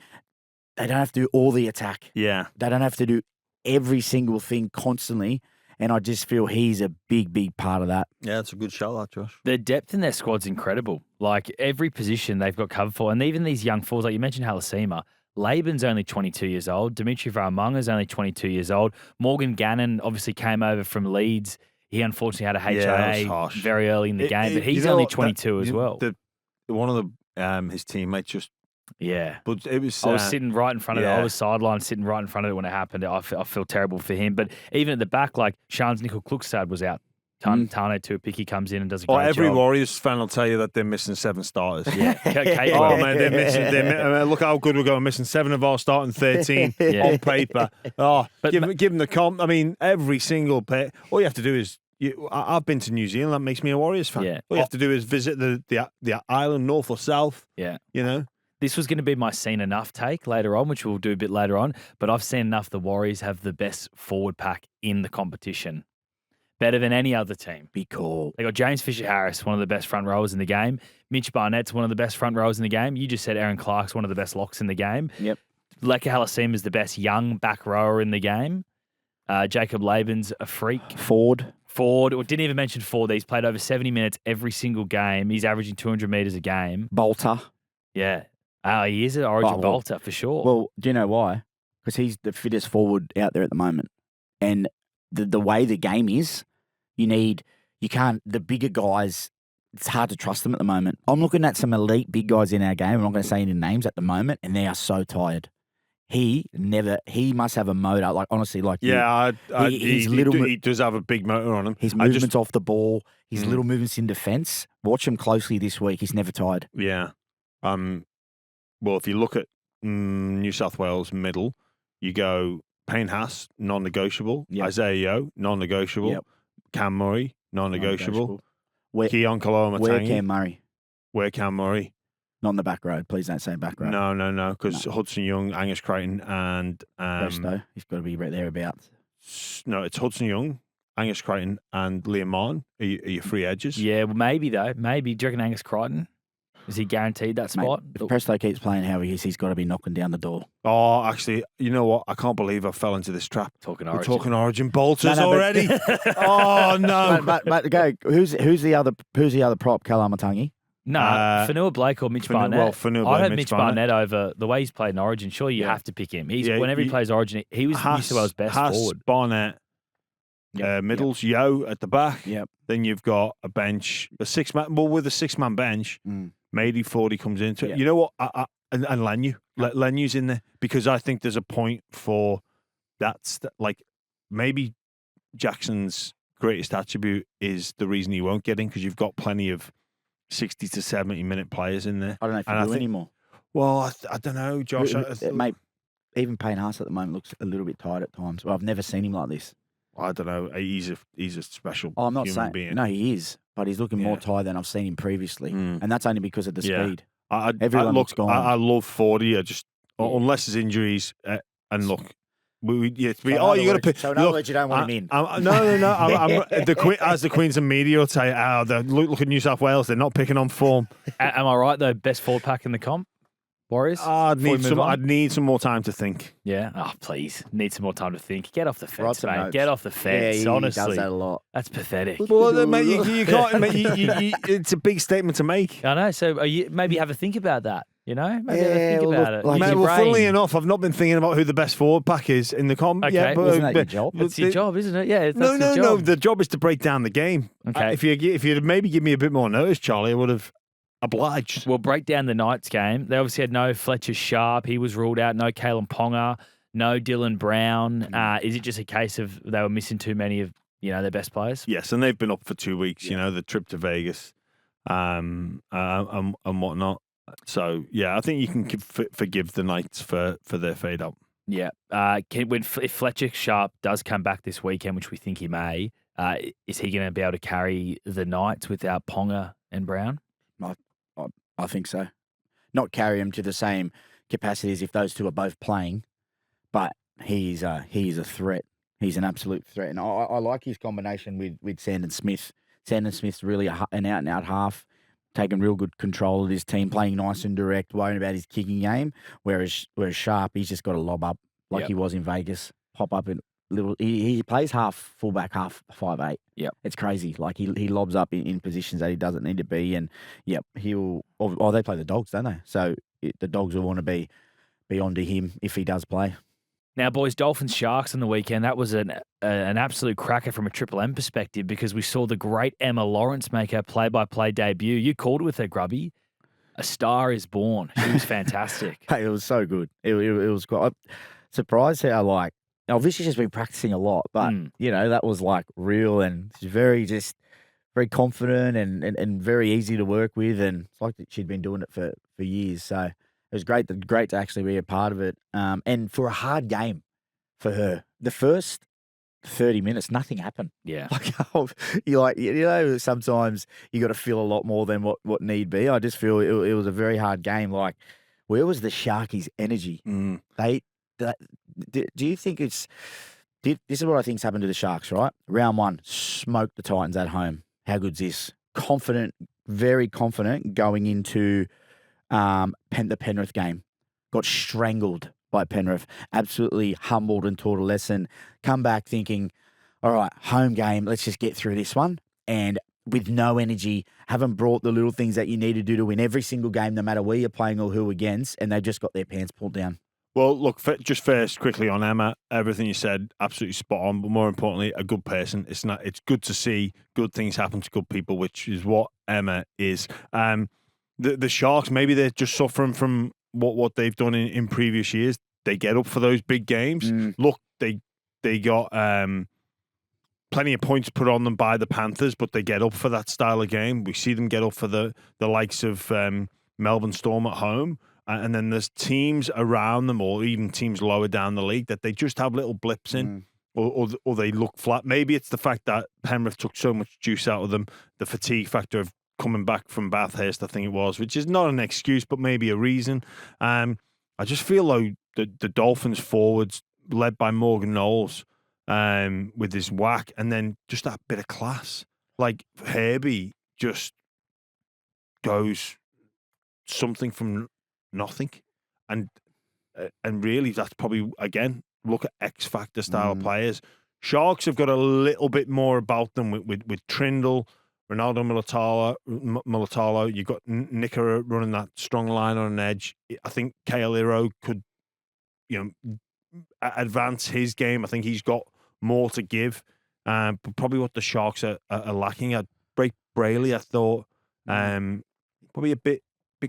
Speaker 3: they don't have to do all the attack.
Speaker 2: Yeah.
Speaker 3: They don't have to do every single thing constantly. And I just feel he's a big, big part of that.
Speaker 2: Yeah, it's a good shout out, Josh.
Speaker 1: The depth in their squad's incredible. Like every position they've got covered for. And even these young forwards, like you mentioned Halasima, Laban's only 22 years old. Dimitri Varamunga's only 22 years old. Morgan Gannon obviously came over from Leeds. He unfortunately had a HIA very early in the game, but he's only 22 as well.
Speaker 2: One of his teammates just
Speaker 1: Yeah.
Speaker 2: But it was.
Speaker 1: I was sitting right in front of it. I
Speaker 2: yeah.
Speaker 1: was sidelined, sitting right in front of it when it happened. I feel terrible for him. But even at the back, like Shans Nickel-Klukstad was out. Tane Tuapiki comes in and does a great
Speaker 2: every
Speaker 1: job.
Speaker 2: Warriors fan will tell you that they're missing 7 starters.
Speaker 1: Yeah.
Speaker 2: Oh man, they're missing. Look how good we're going. Missing 7 of our starting 13 on paper. Oh, give them the comp. I mean, every single play. All you have to do is. I've been to New Zealand. That makes me a Warriors fan.
Speaker 1: Yeah.
Speaker 2: All you have to do is visit the island, north or south.
Speaker 1: Yeah.
Speaker 2: You know.
Speaker 1: This was going to be my seen enough take later on, which we'll do a bit later on. But I've seen enough the Warriors have the best forward pack in the competition. Better than any other team.
Speaker 3: Be cool.
Speaker 1: They got James Fisher-Harris, one of the best front rowers in the game. Mitch Barnett's one of the best front rowers in the game. You just said Aaron Clark's one of the best locks in the game.
Speaker 3: Yep.
Speaker 1: Leka Halassim is the best young back rower in the game. Jacob Laban's a freak.
Speaker 3: Ford.
Speaker 1: Or didn't even mention Ford. He's played over 70 minutes every single game. He's averaging 200 metres a game.
Speaker 3: Bolter.
Speaker 1: Yeah. He is an origin bolter for sure.
Speaker 3: Well, do you know why? Because he's the fittest forward out there at the moment. And the way the game is, the bigger guys, it's hard to trust them at the moment. I'm looking at some elite big guys in our game. I'm not going to say any names at the moment, and they are so tired. He must have a motor. Like, honestly, like,
Speaker 2: yeah,
Speaker 3: he
Speaker 2: does have a big motor on him.
Speaker 3: His movements off the ball, his little movements in defence. Watch him closely this week. He's never tired.
Speaker 2: Yeah. Well, if you look at New South Wales middle, you go Payne Haas, non-negotiable. Yep. Isaiah Yeo, non-negotiable. Yep. Cam Murray, non-negotiable. Keon Koloamatangi.
Speaker 3: Where Cam Murray? Not in the back row. Please don't say back row.
Speaker 2: No. Because Hudson Young, Angus Crichton, and
Speaker 3: Presto. He's got to be right thereabouts.
Speaker 2: No, it's Hudson Young, Angus Crichton, and Liam Martin. Are your free edges?
Speaker 1: Yeah, well, maybe though. Maybe. Do you reckon Angus Crichton? Is he guaranteed that spot?
Speaker 3: Mate, if Presto keeps playing how he is, he's got to be knocking down the door.
Speaker 2: Oh, actually, you know what? I can't believe I fell into this trap.
Speaker 1: Talking
Speaker 2: Origin bolters already. Oh no!
Speaker 3: But go. Who's the other prop? Koloamatangi.
Speaker 1: No, Fanua Blake or Mitch Barnett.
Speaker 2: Well, Fanua Blake,
Speaker 1: I had Mitch Barnett over the way he's played in Origin. Surely you have to pick him. Whenever he plays Origin, he was New South Wales best forward.
Speaker 2: Barnett. Middles, Yo at the back.
Speaker 3: Yep.
Speaker 2: Then you've got a bench, a 6-man. Well, with a 6-man bench, maybe 40 comes into it. Yep. You know what? And Lenu. Lenu's in there because I think there's a point for that's like maybe Jackson's greatest attribute is the reason he won't get in because you've got plenty of 60 to 70 minute players in there.
Speaker 3: I don't know if you do anymore.
Speaker 2: Well, I don't know, Josh.
Speaker 3: Mate, even Payne Haas at the moment looks a little bit tired at times. Well, I've never seen him like this.
Speaker 2: I don't know. He's a special
Speaker 3: I'm not
Speaker 2: human
Speaker 3: saying
Speaker 2: being.
Speaker 3: No, he is, but he's looking more tired than I've seen him previously, and that's only because of the speed. Everyone looks gone.
Speaker 2: I love 40. Unless there's injuries, and look, you got to pick.
Speaker 3: So in other words, you don't want him in.
Speaker 2: No. As the Queensland media will tell you, look at New South Wales. They're not picking on form.
Speaker 1: Am I right though? Best forward pack in the comp. Warriors?
Speaker 2: I'd need some more time to think.
Speaker 1: Yeah. Oh, please. Need some more time to think. Get off the fence, mate. Notes. Get off the fence, honestly.
Speaker 3: He does that a lot.
Speaker 1: That's pathetic.
Speaker 2: Well, mate, you can't. Mate, it's a big statement to make.
Speaker 1: I know. So maybe have a think about that. You know? Maybe have a think about it.
Speaker 2: Mate, funnily enough, I've not been thinking about who the best forward pack is in the comp.
Speaker 1: Okay.
Speaker 2: Yeah,
Speaker 3: but, isn't that your job?
Speaker 1: It's your job, isn't it? Yeah.
Speaker 2: No. The job is to break down the game.
Speaker 1: Okay.
Speaker 2: If you'd maybe give me a bit more notice, Charlie, I would have obliged.
Speaker 1: We'll break down the Knights game. They obviously had no Fletcher Sharp. He was ruled out. No Kalen Ponga. No Dylan Brown. Is it just a case of they were missing too many of their best players?
Speaker 2: Yes, and they've been up for 2 weeks. Yeah. The trip to Vegas, and whatnot. So yeah, I think you can forgive the Knights for their fade out.
Speaker 1: Yeah. If Fletcher Sharp does come back this weekend, which we think he may, is he going to be able to carry the Knights without Ponga and Brown?
Speaker 3: I think so. Not carry him to the same capacity as if those two are both playing, but he is a threat. He's an absolute threat, and I like his combination with Sandon Smith. Sandon Smith's really an out-and-out half, taking real good control of his team, playing nice and direct, worrying about his kicking game. Whereas Sharp, he's just got to lob up like he was in Vegas, pop up in little. He plays half fullback, half 5'8".
Speaker 1: Yep,
Speaker 3: it's crazy. Like he lobs up in positions that he doesn't need to be, and he'll. Oh, they play the Dogs, don't they? So the Dogs will want to be onto him if he does play.
Speaker 1: Now, boys, Dolphins Sharks on the weekend. That was an absolute cracker from a Triple M perspective because we saw the great Emma Lawrence make her play-by-play debut. You called it with her, Grubby. A star is born. She was fantastic.
Speaker 3: Hey, it was so good. It was quite. I'm surprised how obviously she's been practicing a lot, but that was like real, and she's very confident and very easy to work with, and it's like that she'd been doing it for years. So it was great to actually be a part of it. And for a hard game for her, the first 30 minutes, nothing happened.
Speaker 1: Yeah.
Speaker 3: Sometimes you got to feel a lot more than what need be. I just feel it was a very hard game. Like, where was the Sharkies' energy? Do you think this is what I think's happened to the Sharks, right? Round 1, smoked the Titans at home. How good's this? Confident, very confident going into the Penrith game. Got strangled by Penrith. Absolutely humbled and taught a lesson. Come back thinking, all right, home game, let's just get through this one. And with no energy, haven't brought the little things that you need to do to win every single game, no matter where you're playing or who against, and they've just got their pants pulled down.
Speaker 2: Well, look, just first, quickly on Emma, everything you said, absolutely spot on, but more importantly, a good person. It's good to see good things happen to good people, which is what Emma is. The Sharks, maybe they're just suffering from what they've done in previous years. They get up for those big games. Look, they got plenty of points put on them by the Panthers, but they get up for that style of game. We see them get up for the likes of Melbourne Storm at home. And then there's teams around them, or even teams lower down the league, that they just have little blips in, or they look flat. Maybe it's the fact that Penrith took so much juice out of them, the fatigue factor of coming back from Bathurst, I think it was, which is not an excuse, but maybe a reason. I just feel like the Dolphins forwards, led by Morgan Knowles, with his whack, and then just that bit of class. Like, Herbie just goes something from nothing, and really that's probably, again, look at X Factor style players. Sharks have got a little bit more about them with Trindle, Ronaldo Mulatalo. You've got Nickera running that strong line on an edge. I think Kale Iro could advance his game. I think he's got more to give, but probably what the Sharks are lacking. At Brayley, I thought probably a bit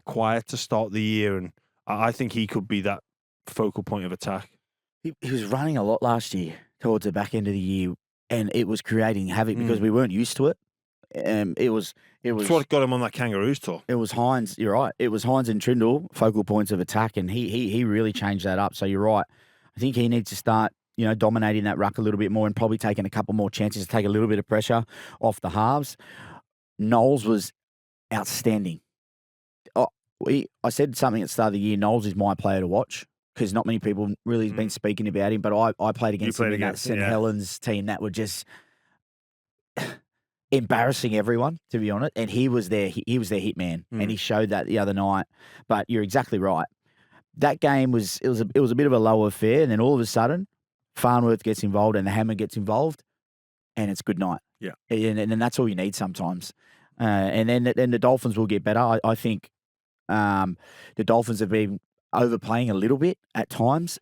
Speaker 2: quiet to start the year, and I think he could be that focal point of attack.
Speaker 3: He was running a lot last year towards the back end of the year, and it was creating havoc because we weren't used to it. It was
Speaker 2: It's what got him on that Kangaroos tour.
Speaker 3: It was Hines. You're right. It was Hines and Trindle, focal points of attack, and he really changed that up. So you're right. I think he needs to start dominating that ruck a little bit more, and probably taking a couple more chances to take a little bit of pressure off the halves. Knowles was outstanding. I said something at the start of the year. Knowles is my player to watch, because not many people really have been speaking about him. But I played against him in that St. Helens team that were just embarrassing everyone, to be honest. And he was their hit man, and he showed that the other night. But you're exactly right. That game was a bit of a low affair, and then all of a sudden, Farnworth gets involved and the Hammer gets involved, and it's good night.
Speaker 2: Yeah,
Speaker 3: and that's all you need sometimes. And then the Dolphins will get better. I think. The Dolphins have been overplaying a little bit at times.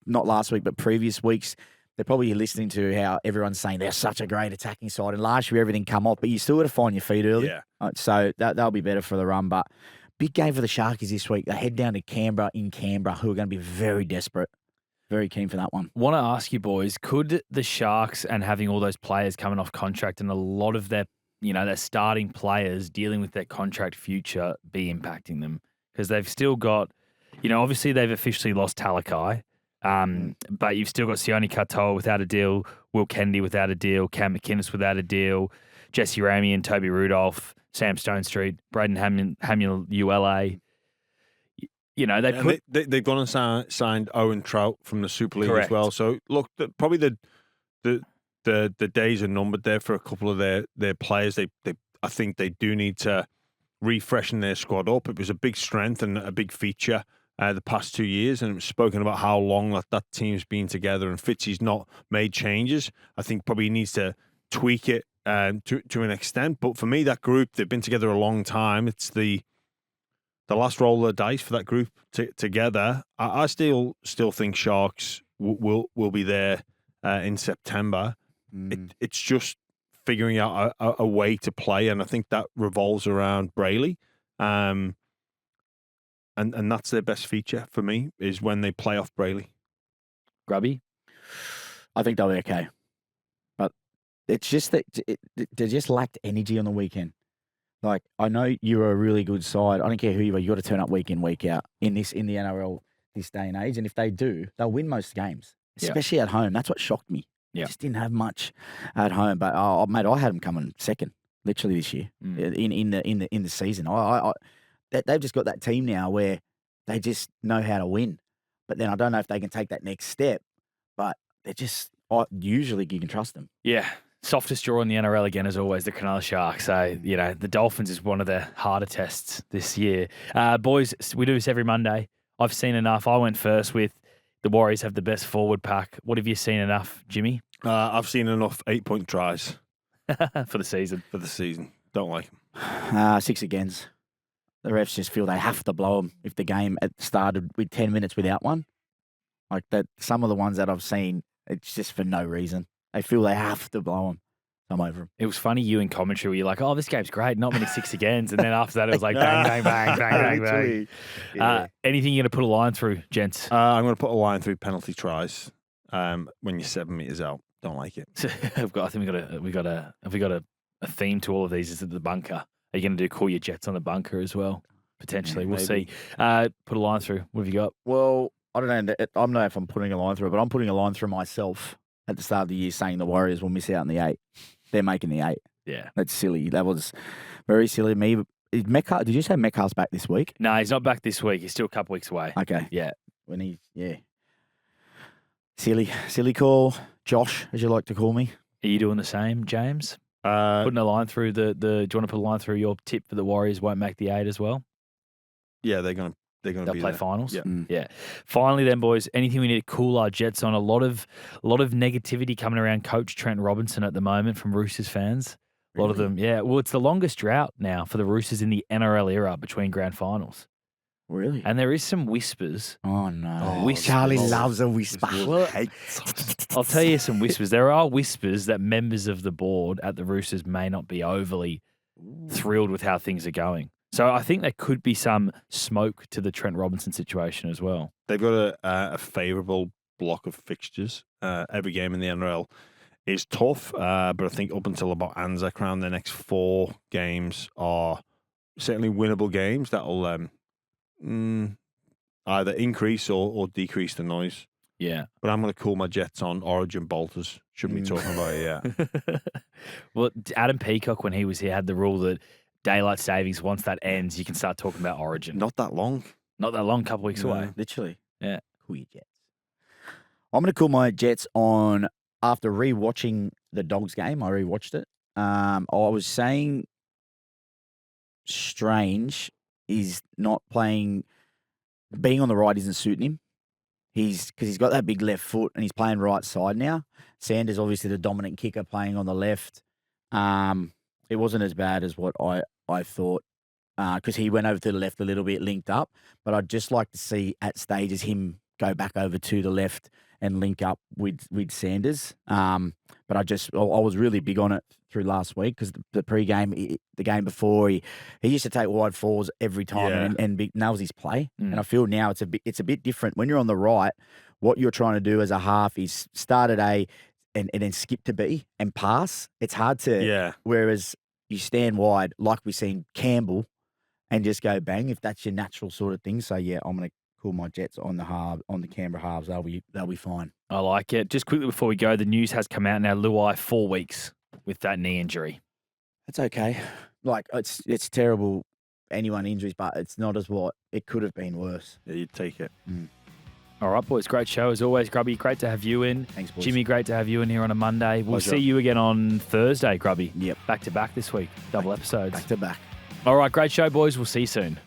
Speaker 3: Not last week, but previous weeks. They're probably listening to how everyone's saying they're such a great attacking side, and last year everything come off, but you still got to find your feet early.
Speaker 2: Yeah.
Speaker 3: So that'll be better for the run. But big game for the Sharkies this week. They head down to Canberra, who are going to be very desperate. Very keen for that one.
Speaker 1: Want to ask you, boys, could the Sharks, and having all those players coming off contract and a lot of their their starting players dealing with their contract future, be impacting them? Because they've still got, obviously they've officially lost Talakai, but you've still got Sione Katoa without a deal, Will Kennedy without a deal, Cam McInnes without a deal, Jesse Ramey and Toby Rudolph, Sam Stonestreet, Braden Hamuel ULA.
Speaker 2: They've gone and signed Owen Trout from the Super League
Speaker 1: Correct.
Speaker 2: as well. So look, probably the days are numbered there for a couple of their players. I think they do need to refreshen their squad up. It was a big strength and a big feature the past 2 years, and it was spoken about how long that team's been together, and Fitzy's not made changes. I think probably he needs to tweak it to an extent. But for me, that group, they've been together a long time. It's the last roll of the dice for that group together. I still think Sharks will be there in September. It's just figuring out a way to play, and I think that revolves around Brayley. and that's their best feature for me is when they play off Brayley.
Speaker 1: Grubby?
Speaker 3: I think they'll be okay. But it's just that they just lacked energy on the weekend. Like, I know you're a really good side. I don't care who you are. You got to turn up week in, week out in the NRL this day and age. And if they do, they'll win most games, especially at home. That's what shocked me.
Speaker 1: Yeah.
Speaker 3: Just didn't have much at home. But mate, I had them coming second, literally this year in the season. They've just got that team now where they just know how to win. But then I don't know if they can take that next step. But they're just usually you can trust them.
Speaker 1: Yeah. Softest draw in the NRL again, as always, the Cronulla Sharks. So, the Dolphins is one of the harder tests this year. Boys, we do this every Monday. I've seen enough. I went first with the Warriors have the best forward pack. What have you seen enough, Jimmy?
Speaker 2: I've seen enough 8-point tries
Speaker 1: for the season.
Speaker 2: Don't like them.
Speaker 3: 6 against. The refs just feel they have to blow them if the game started with 10 minutes without one. Like that, some of the ones that I've seen, it's just for no reason. They feel they have to blow them. I'm over them.
Speaker 1: It was funny, you in commentary were you like, oh, this game's great, not many 6 agains. And then after that, it was like bang, bang, bang, bang, bang, bang.
Speaker 3: Yeah.
Speaker 1: Anything you're going to put a line through, gents?
Speaker 2: I'm going to put a line through penalty tries when you're 7 meters out. Don't like it.
Speaker 1: Have we got a theme to all of these? Is it the bunker? Are you going to call your Jets on the bunker as well? Potentially. We'll see. Put a line through. What have you got?
Speaker 3: Well, I don't know. I don't know if I'm putting a line through it, but I'm putting a line through myself at the start of the year saying the Warriors will miss out on the 8. They're making the 8.
Speaker 1: Yeah.
Speaker 3: That's silly. That was very silly of me. Did you say Metcalf's back this week?
Speaker 1: No, he's not back this week. He's still a couple weeks away.
Speaker 3: Okay.
Speaker 1: Yeah.
Speaker 3: Silly call. Josh, as you like to call me.
Speaker 1: Are you doing the same, James? Putting a line through do you want to put a line through your tip for the Warriors won't make the 8 as well?
Speaker 2: Yeah, they're gonna
Speaker 1: They'll
Speaker 2: be
Speaker 1: play
Speaker 2: there.
Speaker 1: finals.
Speaker 2: Yeah.
Speaker 1: Yeah. Finally, then, boys, anything we need to cool our Jets on? A lot of negativity coming around Coach Trent Robinson at the moment from Roosters fans. A lot of them, yeah. Well, it's the longest drought now for the Roosters in the NRL era between grand finals.
Speaker 3: Really?
Speaker 1: And there is some whispers.
Speaker 3: Oh, no.
Speaker 1: Whispers.
Speaker 3: Charlie loves a whisper.
Speaker 1: Well, I'll tell you some whispers. There are whispers that members of the board at the Roosters may not be overly thrilled with how things are going. So I think there could be some smoke to the Trent Robinson situation as well.
Speaker 2: They've got a favourable block of fixtures. Every game in the NRL is tough, but I think up until about Anzac Round, the next 4 games are certainly winnable games that'll either increase or decrease the noise.
Speaker 1: Yeah.
Speaker 2: But I'm going to call my Jets on Origin bolters. Shouldn't be talking about it yet.
Speaker 1: Well, Adam Peacock, when he was here, had the rule that daylight savings, once that ends, you can start talking about Origin.
Speaker 2: Not that long.
Speaker 1: Not that long, couple weeks away.
Speaker 3: Literally.
Speaker 1: Yeah.
Speaker 3: Cool your Jets. I'm going to call my Jets on after rewatching the Dogs game. I rewatched it. I was saying Strange is not playing, being on the right isn't suiting him. Because he's got that big left foot and he's playing right side now. Sanders, obviously the dominant kicker, playing on the left. It wasn't as bad as what I thought because he went over to the left a little bit, linked up. But I'd just like to see at stages him go back over to the left and link up with Sanders. But I was really big on it through last week because the pre-game, the game before, he used to take wide falls every time and nails his play. And I feel now it's a bit different. When you're on the right, what you're trying to do as a half is start at A and then skip to B and pass. It's hard to.
Speaker 2: Yeah.
Speaker 3: Whereas you stand wide, like we've seen Campbell, and just go bang if that's your natural sort of thing. So yeah, I'm gonna call my Jets on the Canberra halves. They'll be fine. I
Speaker 1: like it. Just quickly before we go, the news has come out now. Luai 4 weeks with that knee injury.
Speaker 3: That's okay. Like it's terrible. Anyone injuries, but it's not as what it could have been worse.
Speaker 2: Yeah, you'd take it.
Speaker 1: All right, boys. Great show as always, Grubby. Great to have you in.
Speaker 3: Thanks, boys.
Speaker 1: Jimmy, great to have you in here on a Monday. We'll
Speaker 3: Pleasure.
Speaker 1: see you again on Thursday, Grubby.
Speaker 3: Yep.
Speaker 1: Back to back this week. Double episodes.
Speaker 3: Back to back.
Speaker 1: All right, great show, boys. We'll see you soon.